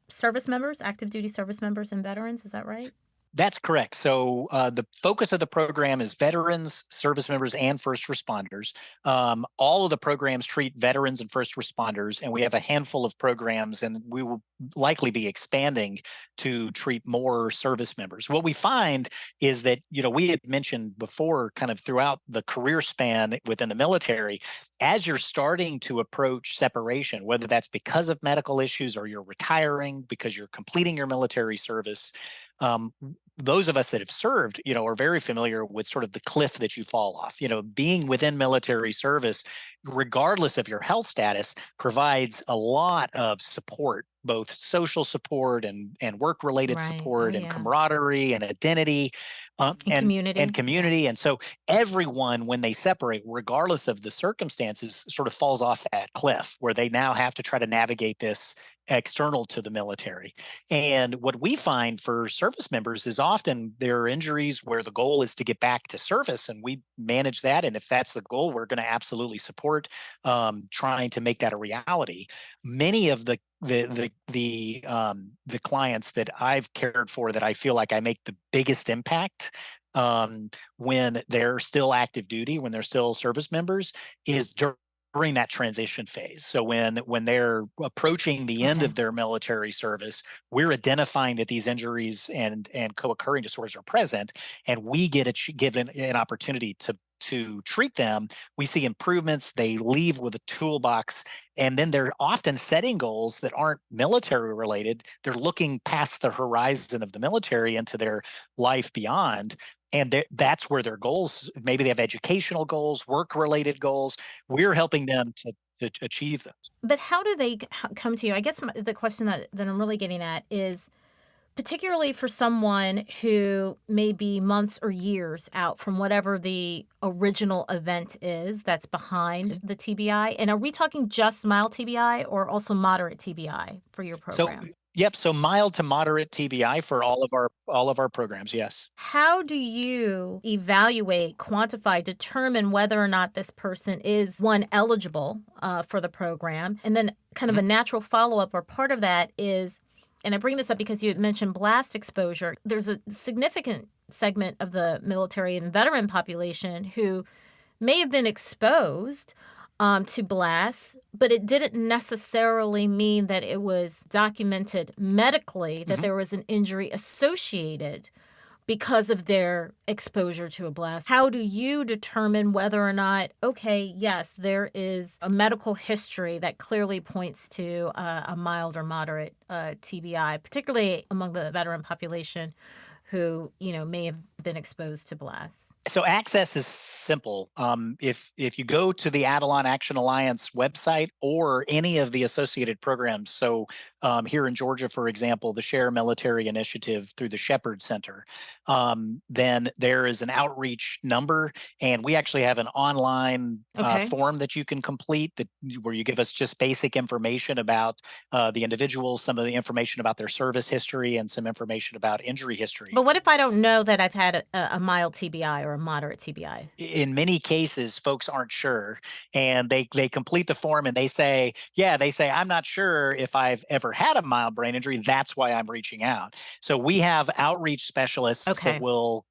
service members, active duty service members, and veterans. Is that right? That's correct. So the focus of the program is veterans, service members, and first responders. All of the programs treat veterans and first responders, and we have a handful of programs, and we will likely be expanding to treat more service members. What we find is that, we had mentioned before, kind of throughout the career span within the military, as you're starting to approach separation, whether that's because of medical issues or you're retiring because you're completing your military service, um, those of us that have served, are very familiar with sort of the cliff that you fall off. Being within military service, regardless of your health status, provides a lot of support, both social support and work related Right. Oh, support and yeah. camaraderie and identity, And and community. Yeah. community. And so everyone, when they separate, regardless of the circumstances, sort of falls off that cliff where they now have to try to navigate this external to the military. And what we find for service members is often there are injuries where the goal is to get back to service, and we manage that. And if that's the goal, we're going to absolutely support trying to make that a reality. Many of the clients that I've cared for, that I feel like I make the biggest impact when they're still active duty, when they're still service members, is during that transition phase. So when they're approaching the end Okay. of their military service, we're identifying that these injuries and co-occurring disorders are present, and we get given an opportunity to treat them. We see improvements. They leave with a toolbox, and then they're often setting goals that aren't military related. They're looking past the horizon of the military into their life beyond. And that's where their goals, maybe they have educational goals, work related goals. We're helping them to achieve them. But how do they come to you? I guess the question that I'm really getting at is, particularly for someone who may be months or years out from whatever the original event is that's behind the TBI. And are we talking just mild TBI or also moderate TBI for your So, program? yep. So mild to moderate TBI for all of our programs. Yes. How do you evaluate, quantify, determine whether or not this person is one eligible for the program? And then kind of a Mhm. natural follow-up or part of that is, and I bring this up because you had mentioned blast exposure. There's a significant segment of the military and veteran population who may have been exposed to blasts, but it didn't necessarily mean that it was documented medically that Mhm. there was an injury associated because of their exposure to a blast. How do you determine whether or not, okay, yes, there is a medical history that clearly points to a mild or moderate TBI, particularly among the veteran population who, may have been exposed to blasts? So access is simple. If you go to the Avalon Action Alliance website or any of the associated programs, so here in Georgia, for example, the Share Military Initiative through the Shepherd Center, then there is an outreach number, and we actually have an online Okay. form that you can complete where you give us just basic information about the individual, some of the information about their service history, and some information about injury history. But what if I don't know that I've had a mild TBI or a moderate TBI? In many cases, folks aren't sure, and they complete the form and they say I'm not sure if I've ever had a mild brain injury. That's why I'm reaching out. So we have outreach specialists that Okay. will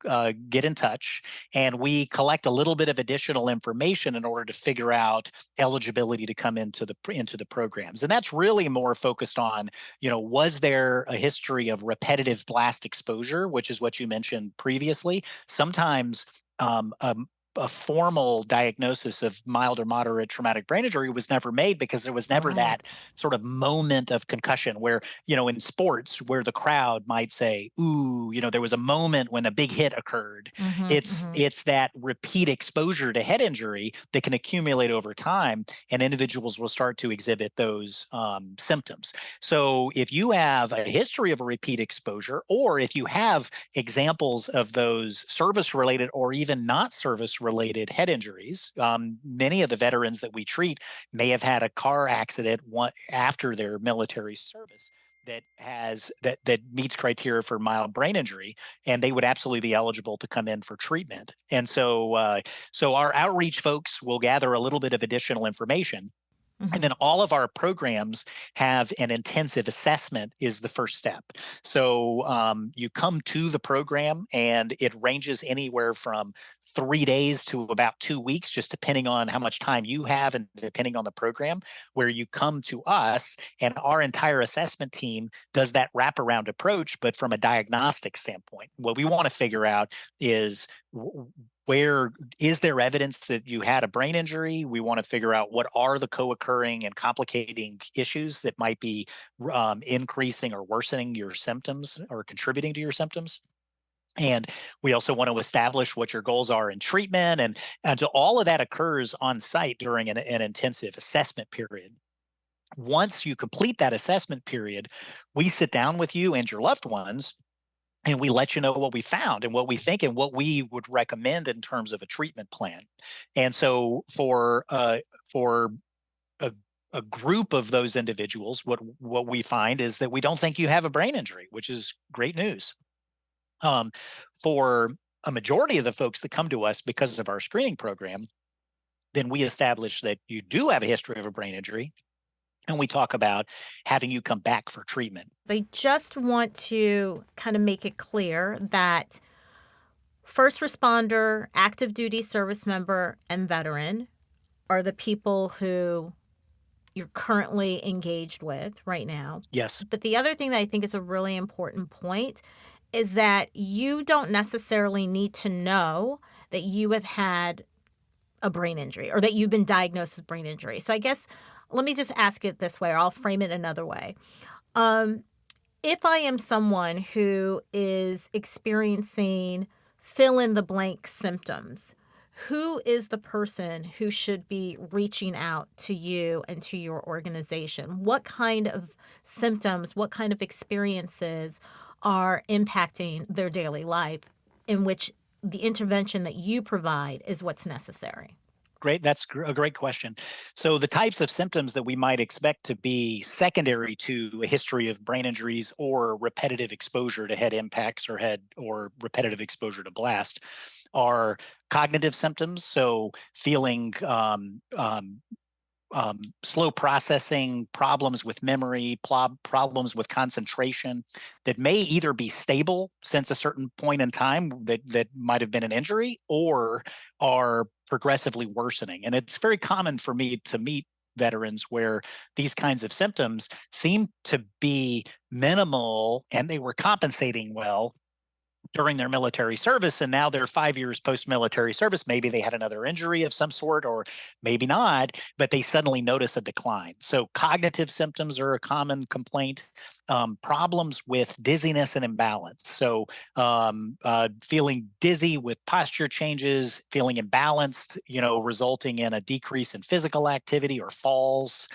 get in touch, and we collect a little bit of additional information in order to figure out eligibility to come into the programs. And that's really more focused on, was there a history of repetitive blast exposure, which is what you mentioned previously. Sometimes um, a formal diagnosis of mild or moderate traumatic brain injury was never made because there was never that Right. sort of moment of concussion where, in sports, where the crowd might say, ooh, there was a moment when a big hit occurred. Mm-hmm, It's mm-hmm. it's that repeat exposure to head injury that can accumulate over time, and individuals will start to exhibit those symptoms. So if you have a history of a repeat exposure, or if you have examples of those service related or even not service related head injuries. Many of the veterans that we treat may have had a car accident after their military service. that meets criteria for mild brain injury, and they would absolutely be eligible to come in for treatment. And so our outreach folks will gather a little bit of additional information. And Mhm. then all of our programs have an intensive assessment is the first step. So you come to the program, and it ranges anywhere from 3 days to about 2 weeks, just depending on how much time you have and depending on the program, where you come to us, and our entire assessment team does that wraparound approach, but from a diagnostic standpoint. What we want to figure out is where is there evidence that you had a brain injury? We want to figure out what are the co-occurring and complicating issues that might be increasing or worsening your symptoms or contributing to your symptoms. And we also want to establish what your goals are in treatment. And so all of that occurs on site during an intensive assessment period. Once you complete that assessment period, we sit down with you and your loved ones, and we let you know what we found and what we think and what we would recommend in terms of a treatment plan. And so for a, a group of those individuals, what we find is that we don't think you have a brain injury, which is great news. For a majority of the folks that come to us because of our screening program, then we establish that you do have a history of a brain injury, and we talk about having you come back for treatment. I just want to kind of make it clear that first responder, active duty service member, and veteran are the people who you're currently engaged with right now. Yes. But the other thing that I think is a really important point is that you don't necessarily need to know that you have had a brain injury or that you've been diagnosed with brain injury. So I guess let me just ask it this way, or I'll frame it another way. Um, if I am someone who is experiencing fill in the blank symptoms, who is the person who should be reaching out to you and to your organization? What kind of symptoms, what kind of experiences are impacting their daily life in which the intervention that you provide is what's necessary? Great. That's a great question. So the types of symptoms that we might expect to be secondary to a history of brain injuries or repetitive exposure to head impacts or repetitive exposure to blast are cognitive symptoms. So feeling slow processing, problems with memory, problems with concentration that may either be stable since a certain point in time that might have been an injury, or are progressively worsening. And it's very common for me to meet veterans where these kinds of symptoms seem to be minimal and they were compensating well during their military service, and now they're 5 years post-military service. Maybe they had another injury of some sort, or maybe not, but they suddenly notice a decline. So cognitive symptoms are a common complaint. Problems with dizziness and imbalance. So feeling dizzy with posture changes, feeling imbalanced, resulting in a decrease in physical activity or falls.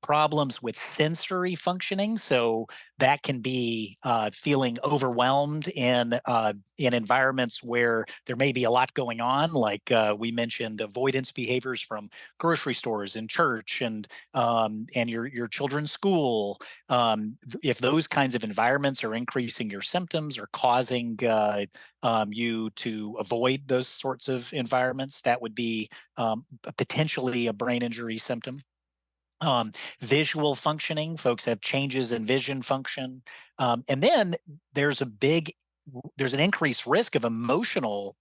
Problems with sensory functioning. So that can be feeling overwhelmed in environments where there may be a lot going on, like we mentioned, avoidance behaviors from grocery stores and church and your children's school. If those kinds of environments are increasing your symptoms or causing you to avoid those sorts of environments, that would be potentially a brain injury symptom. Visual functioning, folks have changes in vision function. And then there's an increased risk of emotional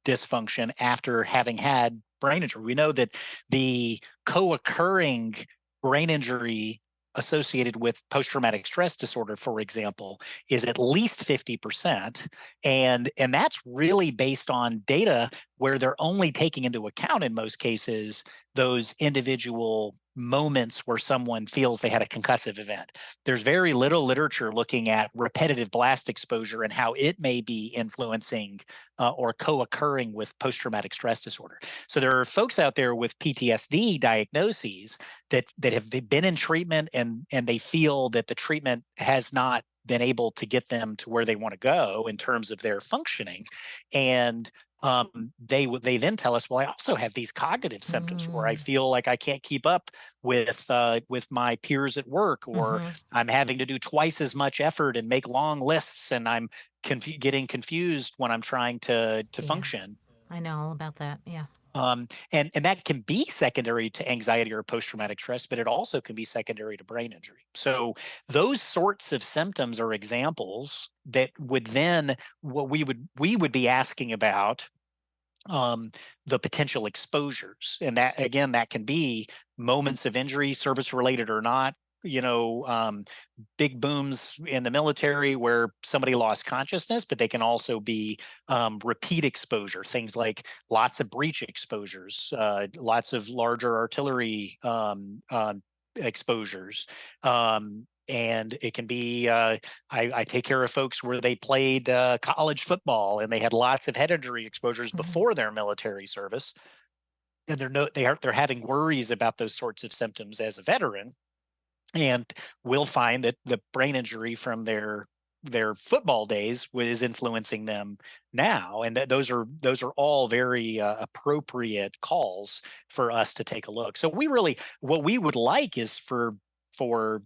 dysfunction after having had brain injury. We know that the co-occurring brain injury associated with post-traumatic stress disorder, for example, is at least 50%. And that's really based on data where they're only taking into account, in most cases, those individual moments where someone feels they had a concussive event. There's very little literature looking at repetitive blast exposure and how it may be influencing or co-occurring with post-traumatic stress disorder. So there are folks out there with PTSD diagnoses that have been in treatment and they feel that the treatment has not been able to get them to where they want to go in terms of their functioning. And they then tell us, well, I also have these cognitive symptoms where I Mm, feel like I can't keep up with my peers at work, or mhm. I'm having to do twice as much effort and make long lists, and I'm getting confused when I'm trying to Yeah, function. I know all about that. Yeah. And that can be secondary to anxiety or post-traumatic stress, but it also can be secondary to brain injury. So those sorts of symptoms are examples that would then, what we would be asking about, um, the potential exposures. And that, again, that can be moments of injury, service related or not. You know, big booms in the military where somebody lost consciousness, but they can also be repeat exposure, things like lots of breach exposures, lots of larger artillery exposures. And it can be, I take care of folks where they played college football and they had lots of head injury exposures Mhm. before their military service, and they're having worries about those sorts of symptoms as a veteran, and we'll find that the brain injury from their football days is influencing them now, and that those are all very appropriate calls for us to take a look. So we really, what we would like is for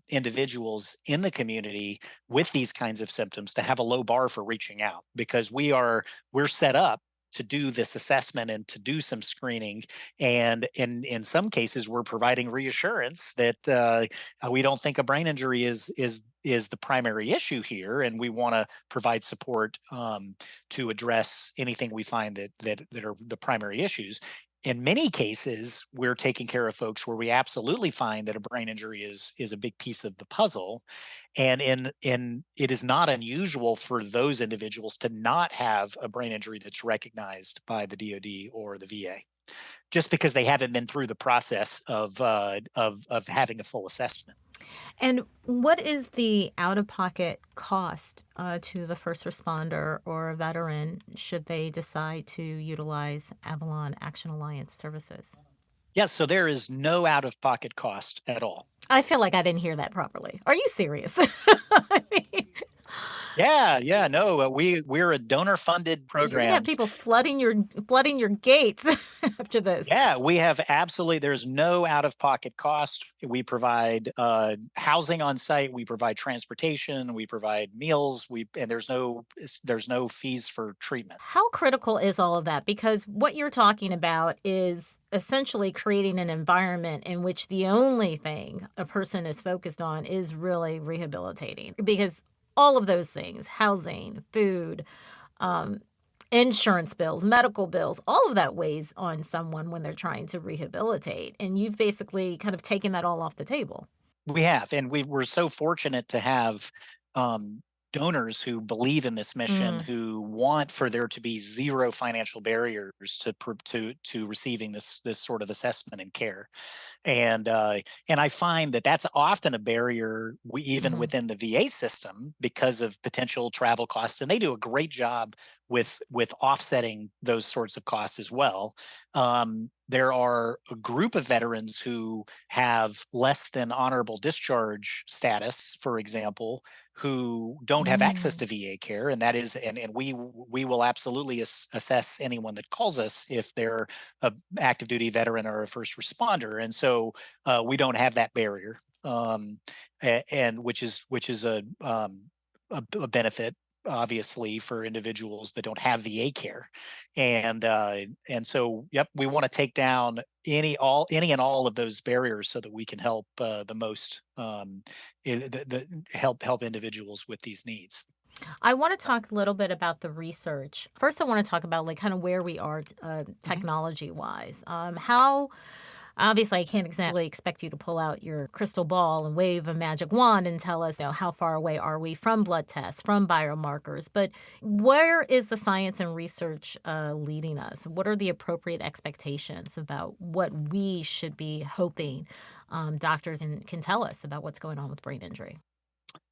individuals in the community with these kinds of symptoms to have a low bar for reaching out, because we're set up to do this assessment and to do some screening, and in some cases we're providing reassurance that we don't think a brain injury is the primary issue here, and we want to provide support to address anything we find that are the primary issues. In many cases, we're taking care of folks where we absolutely find that a brain injury is a big piece of the puzzle, and in it is not unusual for those individuals to not have a brain injury that's recognized by the DoD or the VA, just because they haven't been through the process of having a full assessment. And what is the out-of-pocket cost to the first responder or a veteran should they decide to utilize Avalon Action Alliance services? Yes, so there is no out-of-pocket cost at all. I feel like I didn't hear that properly. Are you serious? I mean, Yeah, yeah, no, we're a donor-funded you're gonna have programs. people flooding your gates after this. Yeah, we have absolutely, there's no out-of-pocket cost. We provide housing on site, we provide transportation, we provide meals, and there's no fees for treatment. How critical is all of that? Because what you're talking about is essentially creating an environment in which the only thing a person is focused on is really rehabilitating. Because all of those things, housing, food, um, insurance bills, medical bills, all of that weighs on someone when they're trying to rehabilitate. And you've basically kind of taken that all off the table. We have, and we're so fortunate to have um, donors who believe in this mission, Mm, who want for there to be zero financial barriers to receiving this sort of assessment and care. And I find that that's often a barrier, even mhm. within the VA system, because of potential travel costs, and they do a great job with offsetting those sorts of costs as well. There are a group of veterans who have less than honorable discharge status, for example, who don't have access Mm. to VA care, and that is, and we will absolutely assess anyone that calls us if they're a active duty veteran or a first responder, and so we don't have that barrier, and which is a benefit, obviously, for individuals that don't have VA care, and so yep, we want to take down any and all of those barriers so that we can help the most, help individuals with these needs. I want to talk a little bit about the research. First, I want to talk about like kind of where we are Mhm. technology wise. How obviously I can't exactly expect you to pull out your crystal ball and wave a magic wand and tell us, how far away are we from blood tests, from biomarkers. But where is the science and research leading us? What are the appropriate expectations about what we should be hoping doctors can tell us about what's going on with brain injury?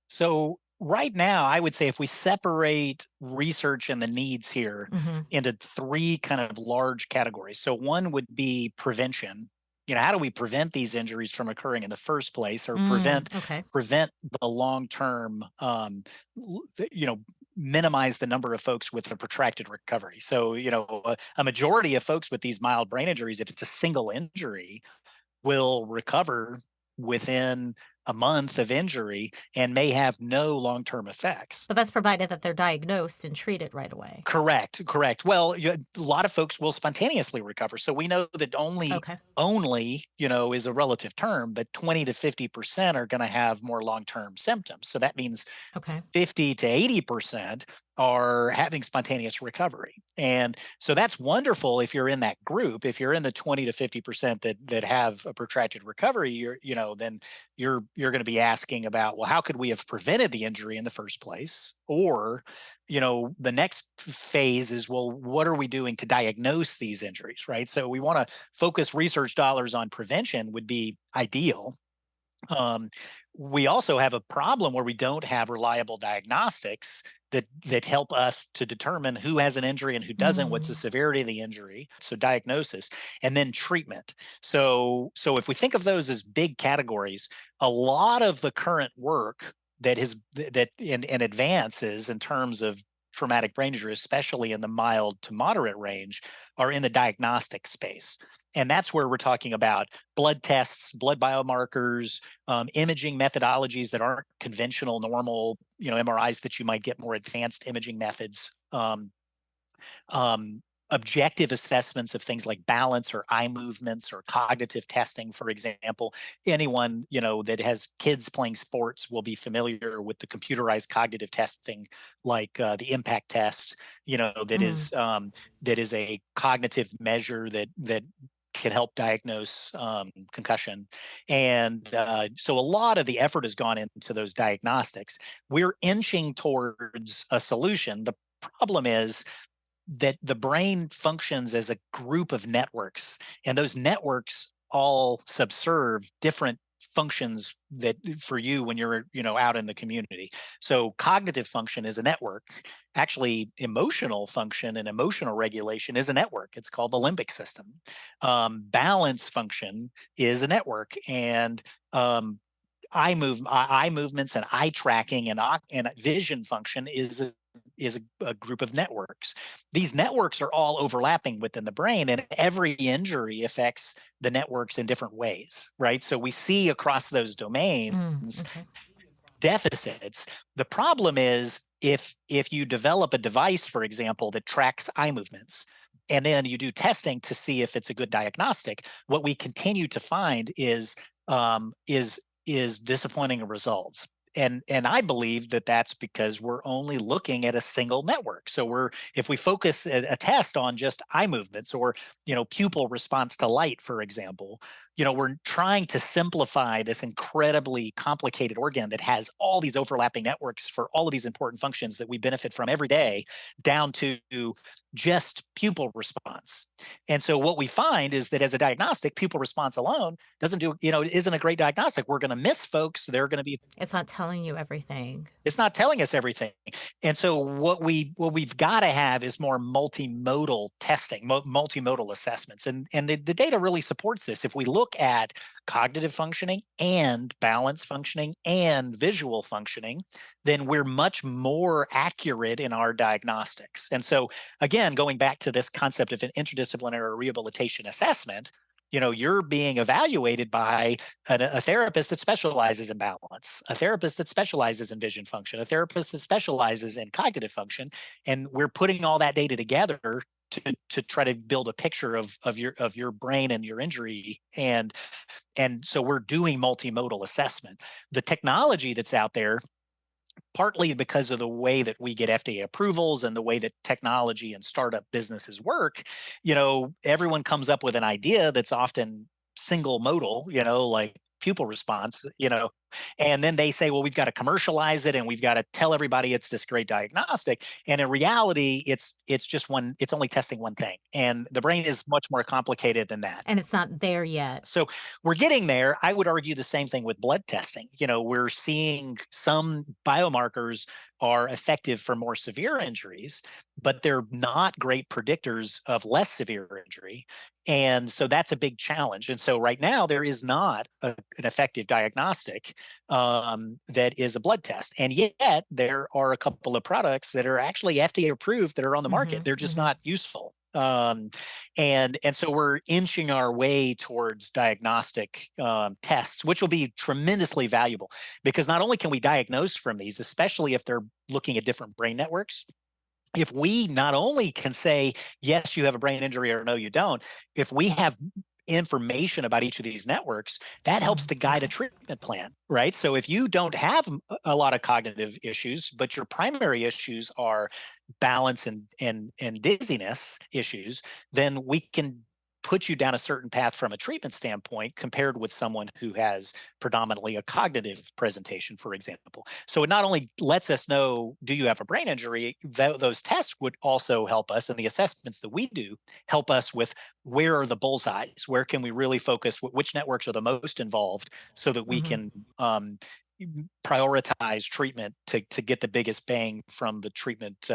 So right now, I would say if we separate research and the needs here Hmm. into three kind of large categories. So one would be prevention. How do we prevent these injuries from occurring in the first place, or Mm, prevent okay. prevent the long term, you know, minimize the number of folks with a protracted recovery. So, a majority of folks with these mild brain injuries, if it's a single injury, will recover within a month of injury and may have no long-term effects. But that's provided that they're diagnosed and treated right away. Correct, correct. Well, a lot of folks will spontaneously recover. So we know that Okay. only, is a relative term, but 20 to 50% are going to have more long-term symptoms. So that means Okay. 50 to 80% are having spontaneous recovery. And so that's wonderful if you're in that group. If you're in the 20 to 50% that have a protracted recovery, then you're going to be asking about, well, how could we have prevented the injury in the first place? Or, the next phase is, well, what are we doing to diagnose these injuries, right? So we want to focus research dollars on prevention would be ideal. Um, we also have a problem where we don't have reliable diagnostics that help us to determine who has an injury and who doesn't, what's the Mm. severity of the injury. So diagnosis and then treatment. So if we think of those as big categories, a lot of the current work that in advances in terms of traumatic brain injury, especially in the mild to moderate range, are in the diagnostic space. And that's where we're talking about blood tests, blood biomarkers, imaging methodologies that aren't conventional, normal, MRIs that you might get more advanced imaging methods, um, objective assessments of things like balance or eye movements or cognitive testing, for example. Anyone, that has kids playing sports will be familiar with the computerized cognitive testing, like the impact test, Mm. that is a cognitive measure that can help diagnose concussion. And so a lot of the effort has gone into those diagnostics. We're inching towards a solution. The problem is that the brain functions as a group of networks, and those networks all subserve different functions that for you when you're out in the community. So cognitive function is a network. Actually, emotional function and emotional regulation is a network. It's called the limbic system. Balance function is a network, and eye movements and eye tracking and vision function is a group of networks. These networks are all overlapping within the brain, and every injury affects the networks in different ways, right? So we see across those domains Mm. Okay. deficits. The problem is if you develop a device, for example, that tracks eye movements, and then you do testing to see if it's a good diagnostic, what we continue to find is disappointing results. And I believe that that's because we're only looking at a single network. So if we focus a test on just eye movements or pupil response to light, for example, we're trying to simplify this incredibly complicated organ that has all these overlapping networks for all of these important functions that we benefit from every day, down to just pupil response. And so what we find is that as a diagnostic, pupil response alone isn't a great diagnostic. We're going to miss folks. They're going to be It's not telling you everything. It's not telling us everything. And so what we've got to have is more multimodal testing, multimodal assessments. And the data really supports this. If we look at cognitive functioning and balance functioning and visual functioning, then we're much more accurate in our diagnostics. And so again, going back to this concept of an interdisciplinary rehabilitation assessment, you're being evaluated by a therapist that specializes in balance, a therapist that specializes in vision function, a therapist that specializes in cognitive function, and we're putting all that data together to try to build a picture of your brain and your injury. And so we're doing multimodal assessment. The technology that's out there, partly because of the way that we get FDA approvals and the way that technology and startup businesses work, everyone comes up with an idea that's often single modal, like pupil response, and then they say, well, we've got to commercialize it and we've got to tell everybody it's this great diagnostic. And in reality, it's only testing one thing. And the brain is much more complicated than that. And it's not there yet. So we're getting there. I would argue the same thing with blood testing. We're seeing some biomarkers are effective for more severe injuries, but they're not great predictors of less severe injury. And so that's a big challenge. And so right now there is not an effective diagnostic that is a blood test. And yet there are a couple of products that are actually FDA approved that are on the market. They're just not useful. And so we're inching our way towards diagnostic tests, which will be tremendously valuable, because not only can we diagnose from these, especially if they're looking at different brain networks. If we not only can say, yes, you have a brain injury, or no, you don't, if we have information about each of these networks, that helps to guide a treatment plan, right? So if you don't have a lot of cognitive issues, but your primary issues are balance and dizziness issues, then we can put you down a certain path from a treatment standpoint compared with someone who has predominantly a cognitive presentation, for example. So it not only lets us know, do you have a brain injury, those tests would also help us, and the assessments that we do help us with where are the bullseyes, where can we really focus, which networks are the most involved, so that we can prioritize treatment to get the biggest bang from the treatment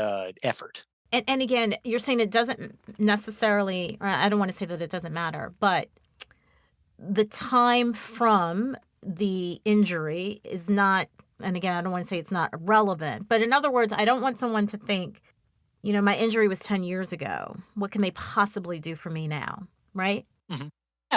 effort. And again, you're saying it doesn't necessarily, I don't want to say that it doesn't matter, but the time from the injury is not, and again, I don't want to say it's not irrelevant, but in other words, I don't want someone to think, my injury was 10 years ago. What can they possibly do for me now? Right?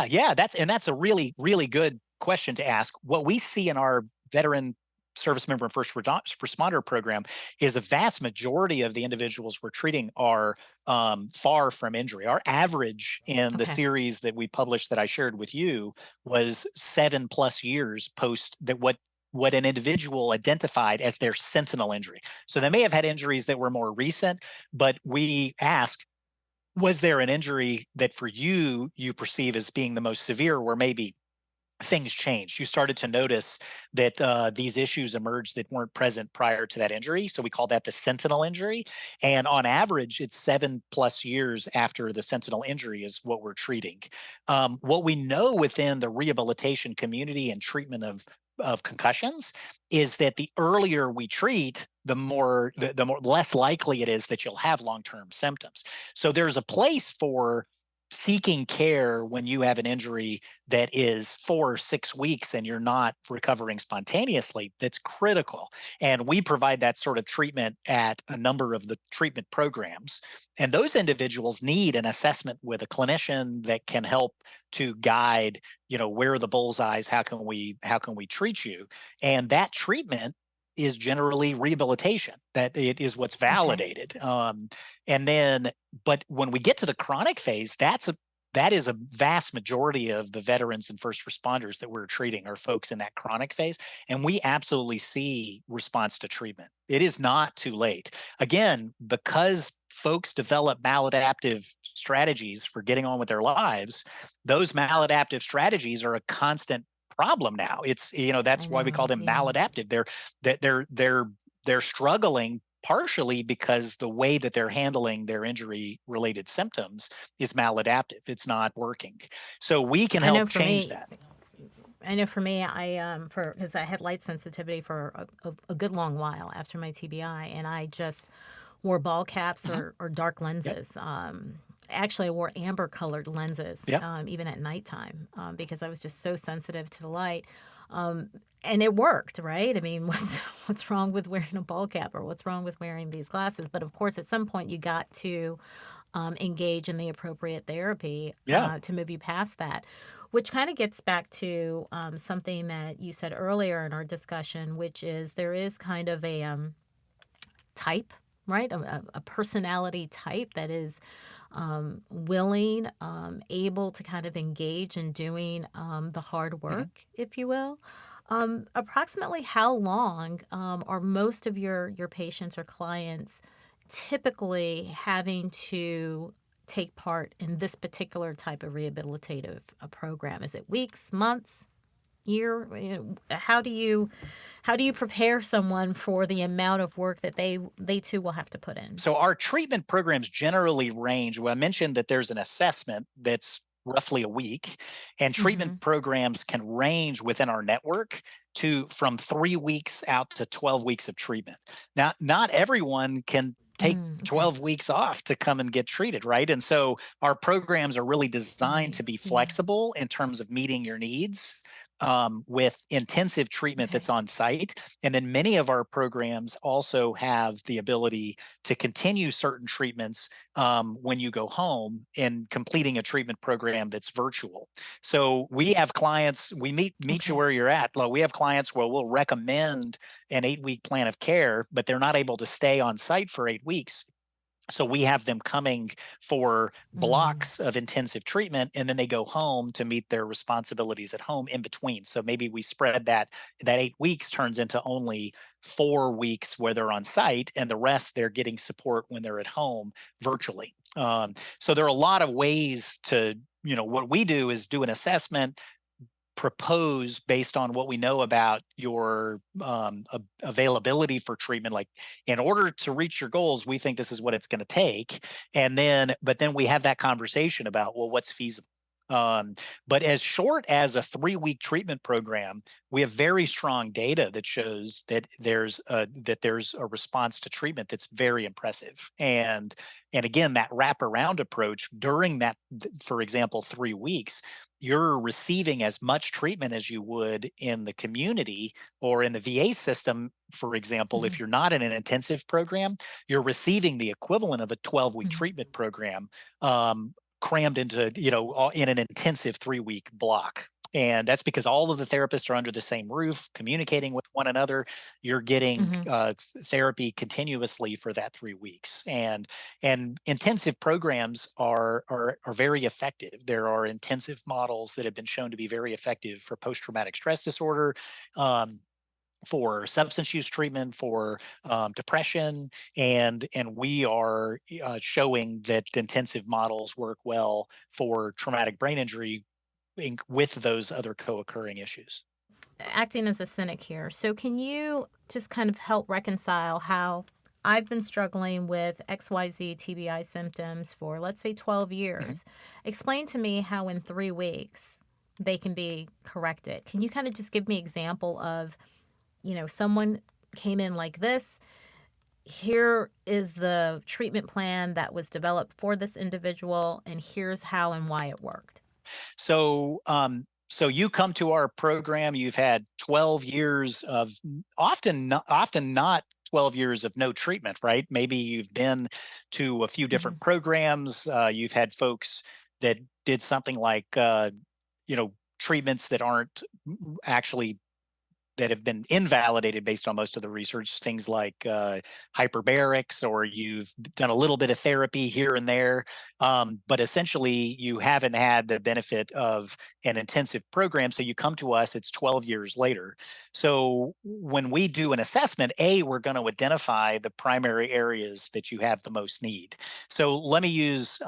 Yeah. That's a really, really good question to ask. What we see in our veteran service member and first responder program is a vast majority of the individuals we're treating are far from injury. Our average in the series that we published that I shared with you was 7+ years post that what an individual identified as their sentinel injury. So they may have had injuries that were more recent, but we asked, was there an injury that for you perceive as being the most severe, where maybe things changed? You started to notice that these issues emerged that weren't present prior to that injury. So we call that the sentinel injury. And on average, it's 7+ years after the sentinel injury is what we're treating. What we know within the rehabilitation community and treatment of concussions is that the earlier we treat, the more less likely it is that you'll have long-term symptoms. So there's a place for seeking care when you have an injury that is 4 or 6 weeks and you're not recovering spontaneously. That's critical. And we provide that sort of treatment at a number of the treatment programs. And those individuals need an assessment with a clinician that can help to guide, where are the bullseyes, how can we treat you? And that treatment is generally rehabilitation. That it is what's validated. But when we get to the chronic phase, that is a vast majority of the veterans and first responders that we're treating are folks in that chronic phase. And we absolutely see response to treatment. It is not too late. Again, because folks develop maladaptive strategies for getting on with their lives, those maladaptive strategies are a constant problem now. It's that's why we call them maladaptive. They're struggling partially because the way that they're handling their injury related symptoms is maladaptive. It's not working. So we can help change that. I know for me, because I had light sensitivity for a good long while after my TBI, and I just wore ball caps or dark lenses. Actually, I wore amber colored lenses even at nighttime because I was just so sensitive to the light. And it worked, right? I mean, what's wrong with wearing a ball cap, or what's wrong with wearing these glasses? But of course, at some point, you got to engage in the appropriate therapy to move you past that, which kind of gets back to something that you said earlier in our discussion, which is there is kind of a type, right? A personality type that is willing, able to kind of engage in doing the hard work, if you will. Approximately how long are most of your patients or clients typically having to take part in this particular type of rehabilitative program? Is it weeks, months, year? How do you prepare someone for the amount of work that they too will have to put in? So our treatment programs generally range. Well, I mentioned that there's an assessment that's roughly a week, and treatment programs can range within our network from 3 weeks out to 12 weeks of treatment. Now, not everyone can take 12 weeks off to come and get treated, right? And so our programs are really designed to be flexible in terms of meeting your needs. with intensive treatment that's on site. And then many of our programs also have the ability to continue certain treatments when you go home and completing a treatment program that's virtual. So we have clients, we meet you where you're at. Well, we have clients where we'll recommend an 8-week plan of care, but they're not able to stay on site for 8 weeks. So we have them coming for blocks of intensive treatment, and then they go home to meet their responsibilities at home in between. So maybe we spread that 8 weeks turns into only 4 weeks where they're on site, and the rest they're getting support when they're at home virtually. So there are a lot of ways to, what we do is do an assessment, propose based on what we know about your availability for treatment. Like, in order to reach your goals, we think this is what it's going to take. But then we have that conversation about, well, what's feasible. But as short as a 3-week treatment program, we have very strong data that shows that there's a response to treatment that's very impressive. And again, that wraparound approach during that, for example, 3 weeks, you're receiving as much treatment as you would in the community or in the VA system. For example, if you're not in an intensive program, you're receiving the equivalent of a 12-week treatment program, crammed into, in an intensive 3-week block. And that's because all of the therapists are under the same roof, communicating with one another. You're getting therapy continuously for that 3 weeks. And intensive programs are very effective. There are intensive models that have been shown to be very effective for post-traumatic stress disorder, for substance use treatment, for depression, and we are showing that intensive models work well for traumatic brain injury with those other co-occurring issues. Acting as a cynic here, so can you just kind of help reconcile how I've been struggling with XYZ TBI symptoms for, let's say, 12 years? Explain to me how in 3 weeks they can be corrected. Can you kind of just give me an example of, someone came in like this, here is the treatment plan that was developed for this individual, and here's how and why it worked? So, you come to our program, you've had 12 years of often not 12 years of no treatment, right? Maybe you've been to a few different programs. You've had folks that did something like, treatments that aren't actually, that have been invalidated based on most of the research, things like hyperbarics, or you've done a little bit of therapy here and there. But essentially, you haven't had the benefit of an intensive program. So you come to us, it's 12 years later. So when we do an assessment, we're going to identify the primary areas that you have the most need. So let me use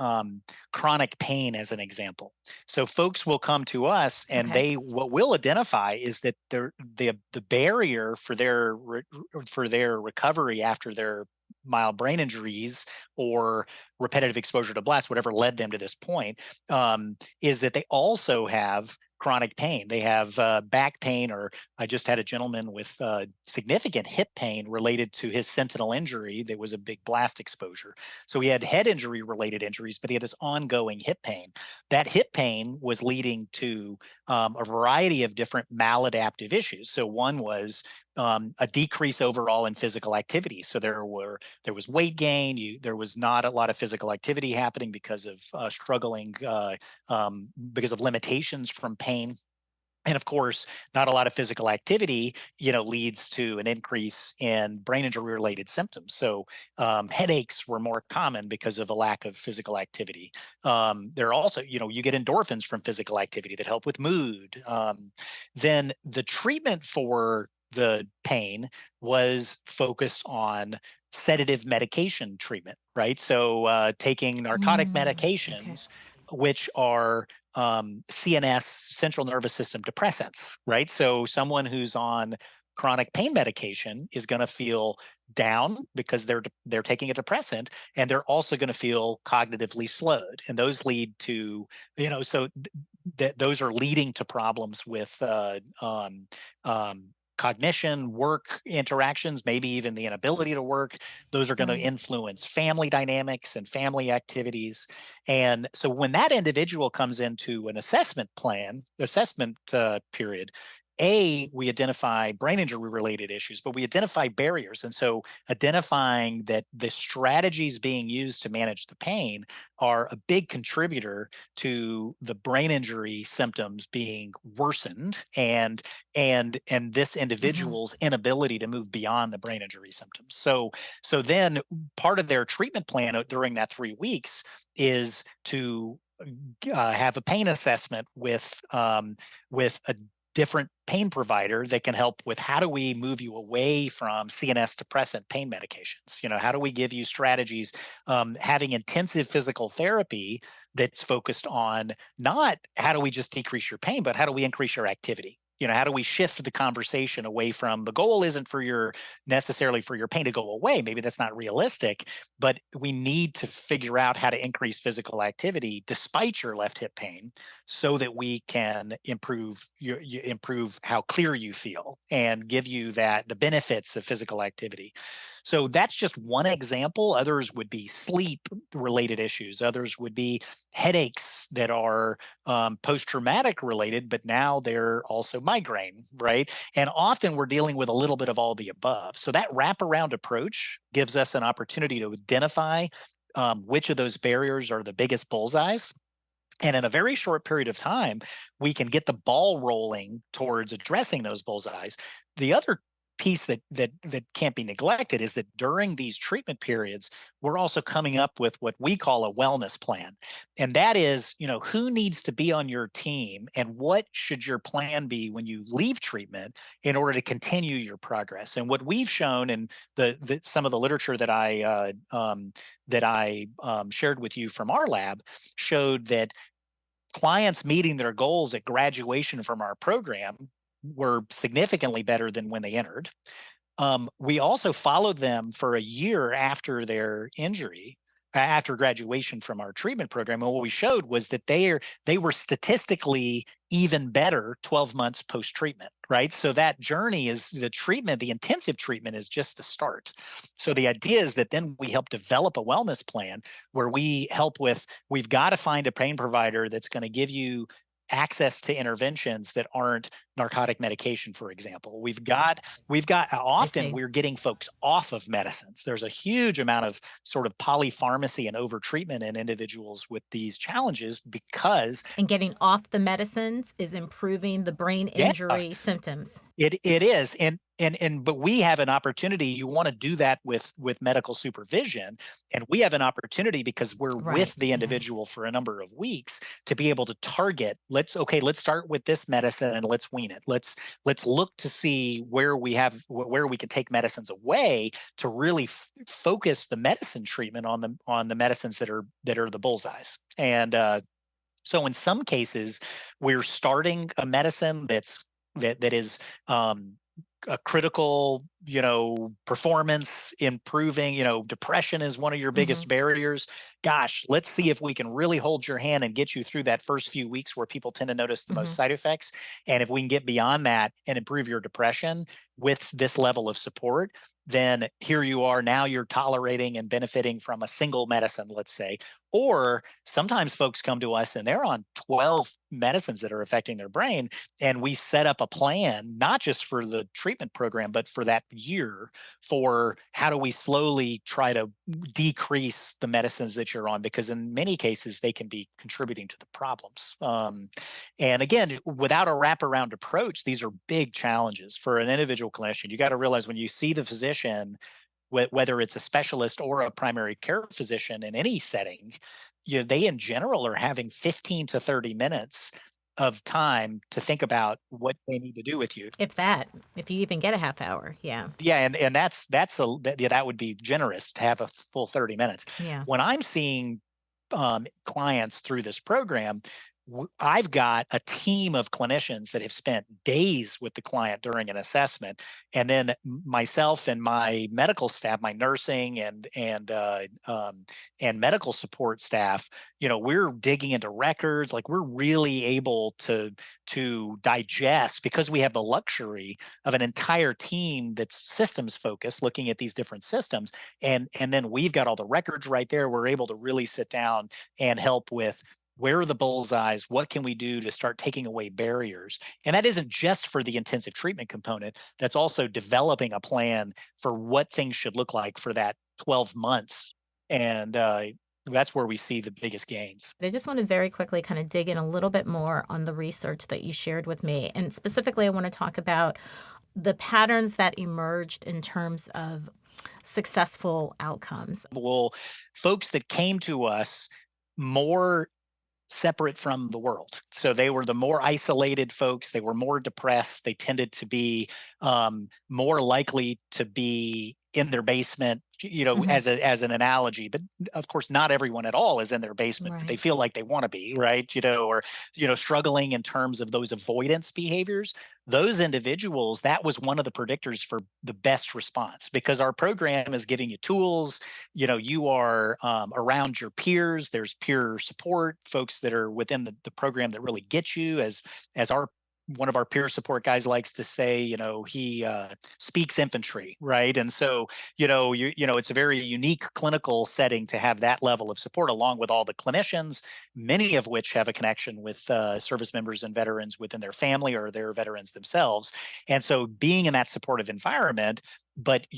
chronic pain as an example. So folks will come to us, and what we'll identify is that the barrier for their recovery after their mild brain injuries or repetitive exposure to blast, whatever led them to this point, is that they also have chronic pain. They have back pain, or I just had a gentleman with significant hip pain related to his sentinel injury that was a big blast exposure. So he had head injury related injuries, but he had this ongoing hip pain. That hip pain was leading to a variety of different maladaptive issues. So one was a decrease overall in physical activity. So there was weight gain. There was not a lot of physical activity happening because of struggling, because of limitations from pain. And of course, not a lot of physical activity, leads to an increase in brain injury related symptoms. So headaches were more common because of a lack of physical activity. There are also, you get endorphins from physical activity that help with mood. Then the treatment for the pain was focused on sedative medication treatment, right? So taking narcotic medications, which are CNS, central nervous system depressants, right? So someone who's on chronic pain medication is going to feel down because they're taking a depressant, and they're also going to feel cognitively slowed, and those lead to, those are leading to problems with cognition, work interactions, maybe even the inability to work. Those are going to Right. influence family dynamics and family activities. And so when that individual comes into an assessment period, we identify brain injury related issues, but we identify barriers. And so identifying that the strategies being used to manage the pain are a big contributor to the brain injury symptoms being worsened and this Hmm. individual's inability to move beyond the brain injury symptoms. So then part of their treatment plan during that 3 weeks is to have a pain assessment with a different pain provider that can help with how do we move you away from CNS depressant pain medications. How do we give you strategies, having intensive physical therapy that's focused on not how do we just decrease your pain, but how do we increase your activity. How do we shift the conversation away from the goal isn't necessarily for your pain to go away. Maybe that's not realistic, but we need to figure out how to increase physical activity despite your left hip pain so that we can improve how clear you feel and give you the benefits of physical activity. So that's just one example. Others would be sleep related issues. Others would be headaches that are post-traumatic related, but now they're also migraine, right? And often we're dealing with a little bit of all the above. So that wraparound approach gives us an opportunity to identify which of those barriers are the biggest bullseyes. And in a very short period of time, we can get the ball rolling towards addressing those bullseyes. The other piece that can't be neglected is that during these treatment periods, we're also coming up with what we call a wellness plan. And that is, who needs to be on your team and what should your plan be when you leave treatment in order to continue your progress. And what we've shown in some of the literature that I shared with you from our lab showed that clients meeting their goals at graduation from our program were significantly better than when they entered. We also followed them for a year after their injury, after graduation from our treatment program. And what we showed was that they were statistically even better 12 months post-treatment, right? So that journey is the intensive treatment is just the start. So the idea is that then we help develop a wellness plan where we've got to find a pain provider that's going to give you access to interventions that aren't narcotic medication, for example. I Often see. we're getting folks off of medicines. There's a huge amount of sort of polypharmacy and overtreatment in individuals with these challenges because And getting off the medicines is improving the brain yeah, injury symptoms. it is, but we have an opportunity. You want to do that with medical supervision, and we have an opportunity because we're Right. with the Yeah. individual for a number of weeks to be able to target. Let's start with this medicine and let's wean it. Let's look to see where we can take medicines away to really focus the medicine treatment on the medicines that are the bullseyes. And so in some cases, we're starting a medicine that is a critical, performance improving. Depression is one of your Hmm. biggest barriers. Gosh, let's see if we can really hold your hand and get you through that first few weeks where people tend to notice the most Hmm. side effects. And if we can get beyond that and improve your depression with this level of support, then here you are. Now you're tolerating and benefiting from a single medicine, let's say. Or sometimes folks come to us and they're on 12 medicines that are affecting their brain. And we set up a plan, not just for the treatment program, but for that year for how do we slowly try to decrease the medicines that you're on, because in many cases, they can be contributing to the problems. And again, without a wraparound approach, these are big challenges for an individual clinician. You got to realize when you see the physician, whether it's a specialist or a primary care physician in any setting, they in general are having 15 to 30 minutes of time to think about what they need to do with you. If you even get a half hour. Yeah. Yeah, and that would be generous to have a full 30 minutes. Yeah. When I'm seeing clients through this program, I've got a team of clinicians that have spent days with the client during an assessment, and then myself and my medical staff, my nursing and medical support staff, we're digging into records. Like, we're really able to digest, because we have the luxury of an entire team that's systems focused, looking at these different systems, and then we've got all the records right there. We're able to really sit down and help with, where are the bullseyes? What can we do to start taking away barriers? And that isn't just for the intensive treatment component. That's also developing a plan for what things should look like for that 12 months. And that's where we see the biggest gains. I just want to very quickly kind of dig in a little bit more on the research that you shared with me. And specifically, I want to talk about the patterns that emerged in terms of successful outcomes. Well, folks that came to us more separate from the world. So they were the more isolated folks. They were more depressed. They tended to be more likely to be in their basement, Mhm. as an analogy. But of course, not everyone at all is in their basement, but they Right. feel like they want to be, right? Or struggling in terms of those avoidance behaviors. Those individuals, that was one of the predictors for the best response, because our program is giving you tools. You are around your peers. There's peer support, folks that are within the program that really get you, as our one of our peer support guys likes to say, he speaks infantry, right? And so, it's a very unique clinical setting to have that level of support, along with all the clinicians, many of which have a connection with service members and veterans within their family, or their veterans themselves. And so, being in that supportive environment, but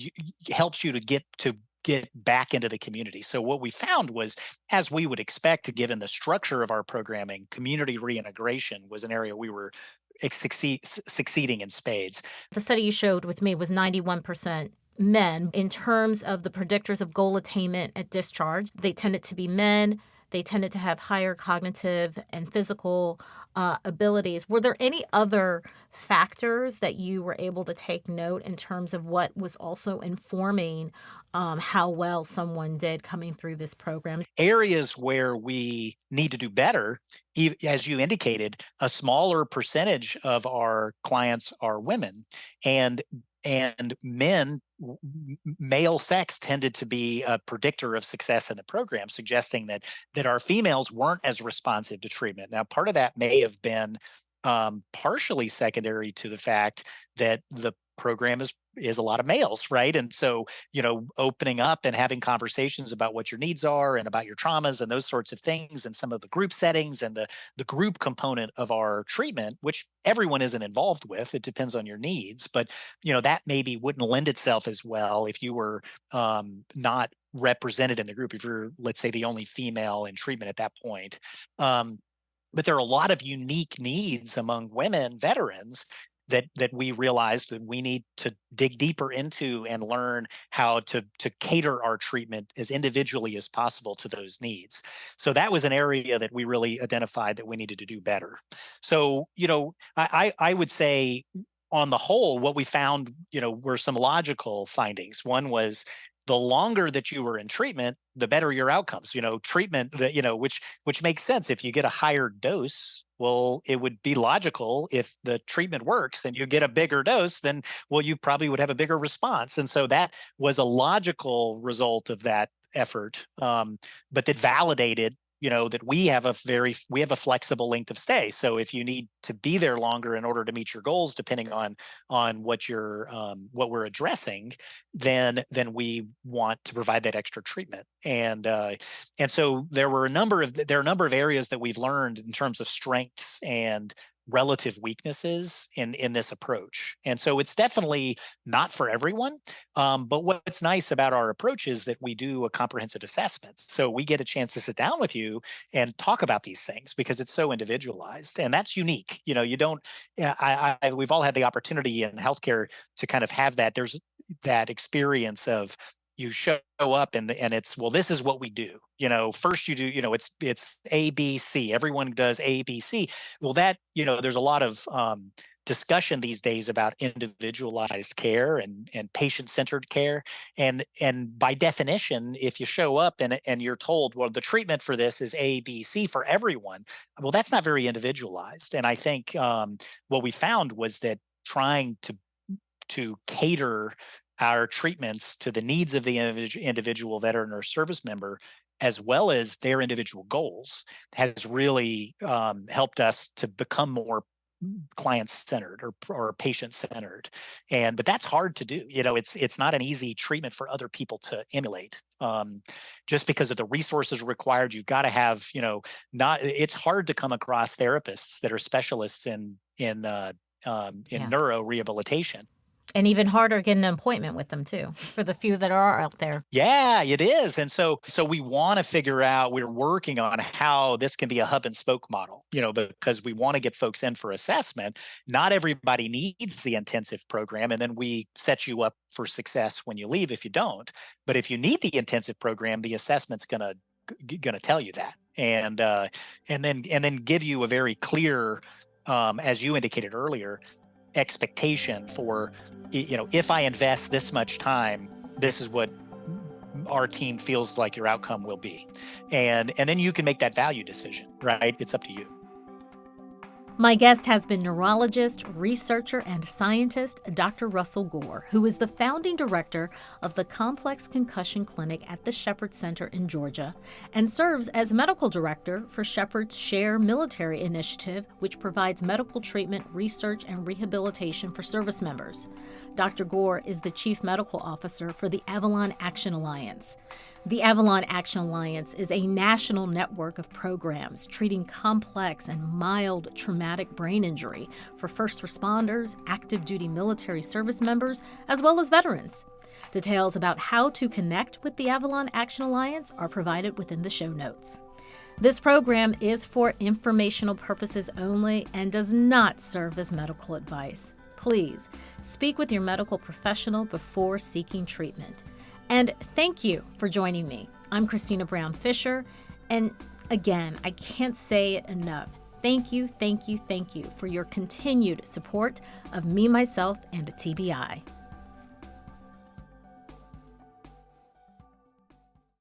helps you to get back into the community. So what we found was, as we would expect, given the structure of our programming, community reintegration was an area we were succeeding in spades. The study you showed with me was 91% men. In terms of the predictors of goal attainment at discharge, they tended to be men. They tended to have higher cognitive and physical abilities. Were there any other factors that you were able to take note in terms of what was also informing how well someone did coming through this program? Areas where we need to do better, as you indicated, a smaller percentage of our clients are women, and men, male sex tended to be a predictor of success in the program, suggesting that our females weren't as responsive to treatment. Now, part of that may have been partially secondary to the fact that the program is a lot of males, right? And so, opening up and having conversations about what your needs are, and about your traumas and those sorts of things, and some of the group settings, and the group component of our treatment, which everyone isn't involved with. It depends on your needs, but that maybe wouldn't lend itself as well if you were not represented in the group, if you're, let's say, the only female in treatment at that point. Um, but there are a lot of unique needs among women veterans that we realized that we need to dig deeper into, and learn how to cater our treatment as individually as possible to those needs. So that was an area that we really identified that we needed to do better. So, I would say, on the whole, what we found, were some logical findings. One was, the longer that you were in treatment, the better your outcomes. Treatment that, which makes sense. If you get a higher dose, well, it would be logical, if the treatment works and you get a bigger dose, then, well, you probably would have a bigger response. And so that was a logical result of that effort, but that validated, that we have a flexible length of stay. So if you need to be there longer in order to meet your goals, depending on what we're addressing, then we want to provide that extra treatment. And so there are a number of areas that we've learned in terms of strengths and relative weaknesses in this approach. And so it's definitely not for everyone. But what's nice about our approach is that we do a comprehensive assessment. So we get a chance to sit down with you and talk about these things, because it's so individualized, and that's unique. You don't. Yeah, we've all had the opportunity in healthcare to kind of have that. There's that experience of, you show up, and it's, well, this is what we do. First you do, it's A, B, C. Everyone does A, B, C. Well, that, there's a lot of discussion these days about individualized care and patient-centered care. And by definition, if you show up and you're told, well, the treatment for this is A, B, C for everyone, well, that's not very individualized. And I think what we found was that trying to cater our treatments to the needs of the individual veteran or service member, as well as their individual goals, has really helped us to become more client centered or patient centered. But that's hard to do. It's not an easy treatment for other people to emulate. Just because of the resources required, you've got to have, not it's hard to come across therapists that are specialists in neuro rehabilitation. And even harder getting an appointment with them too, for the few that are out there. Yeah, it is. And so we want to figure out, we're working on how this can be a hub and spoke model, because we want to get folks in for assessment. Not everybody needs the intensive program, and then we set you up for success when you leave if you don't. But if you need the intensive program, the assessment's gonna tell you that, and then give you a very clear, as you indicated earlier, expectation for, if I invest this much time, this is what our team feels like your outcome will be. And then you can make that value decision, right? It's up to you. My guest has been neurologist, researcher, and scientist Dr. Russell Gore, who is the founding director of the Complex Concussion Clinic at the Shepherd Center in Georgia and serves as medical director for Shepherd's Share Military Initiative, which provides medical treatment, research, and rehabilitation for service members. Dr. Gore is the chief medical officer for the Avalon Action Alliance. The Avalon Action Alliance is a national network of programs treating complex and mild traumatic brain injury for first responders, active duty military service members, as well as veterans. Details about how to connect with the Avalon Action Alliance are provided within the show notes. This program is for informational purposes only and does not serve as medical advice. Please speak with your medical professional before seeking treatment. And thank you for joining me. I'm Christina Brown Fisher. And again, I can't say it enough. Thank you for your continued support of me, myself, and TBI.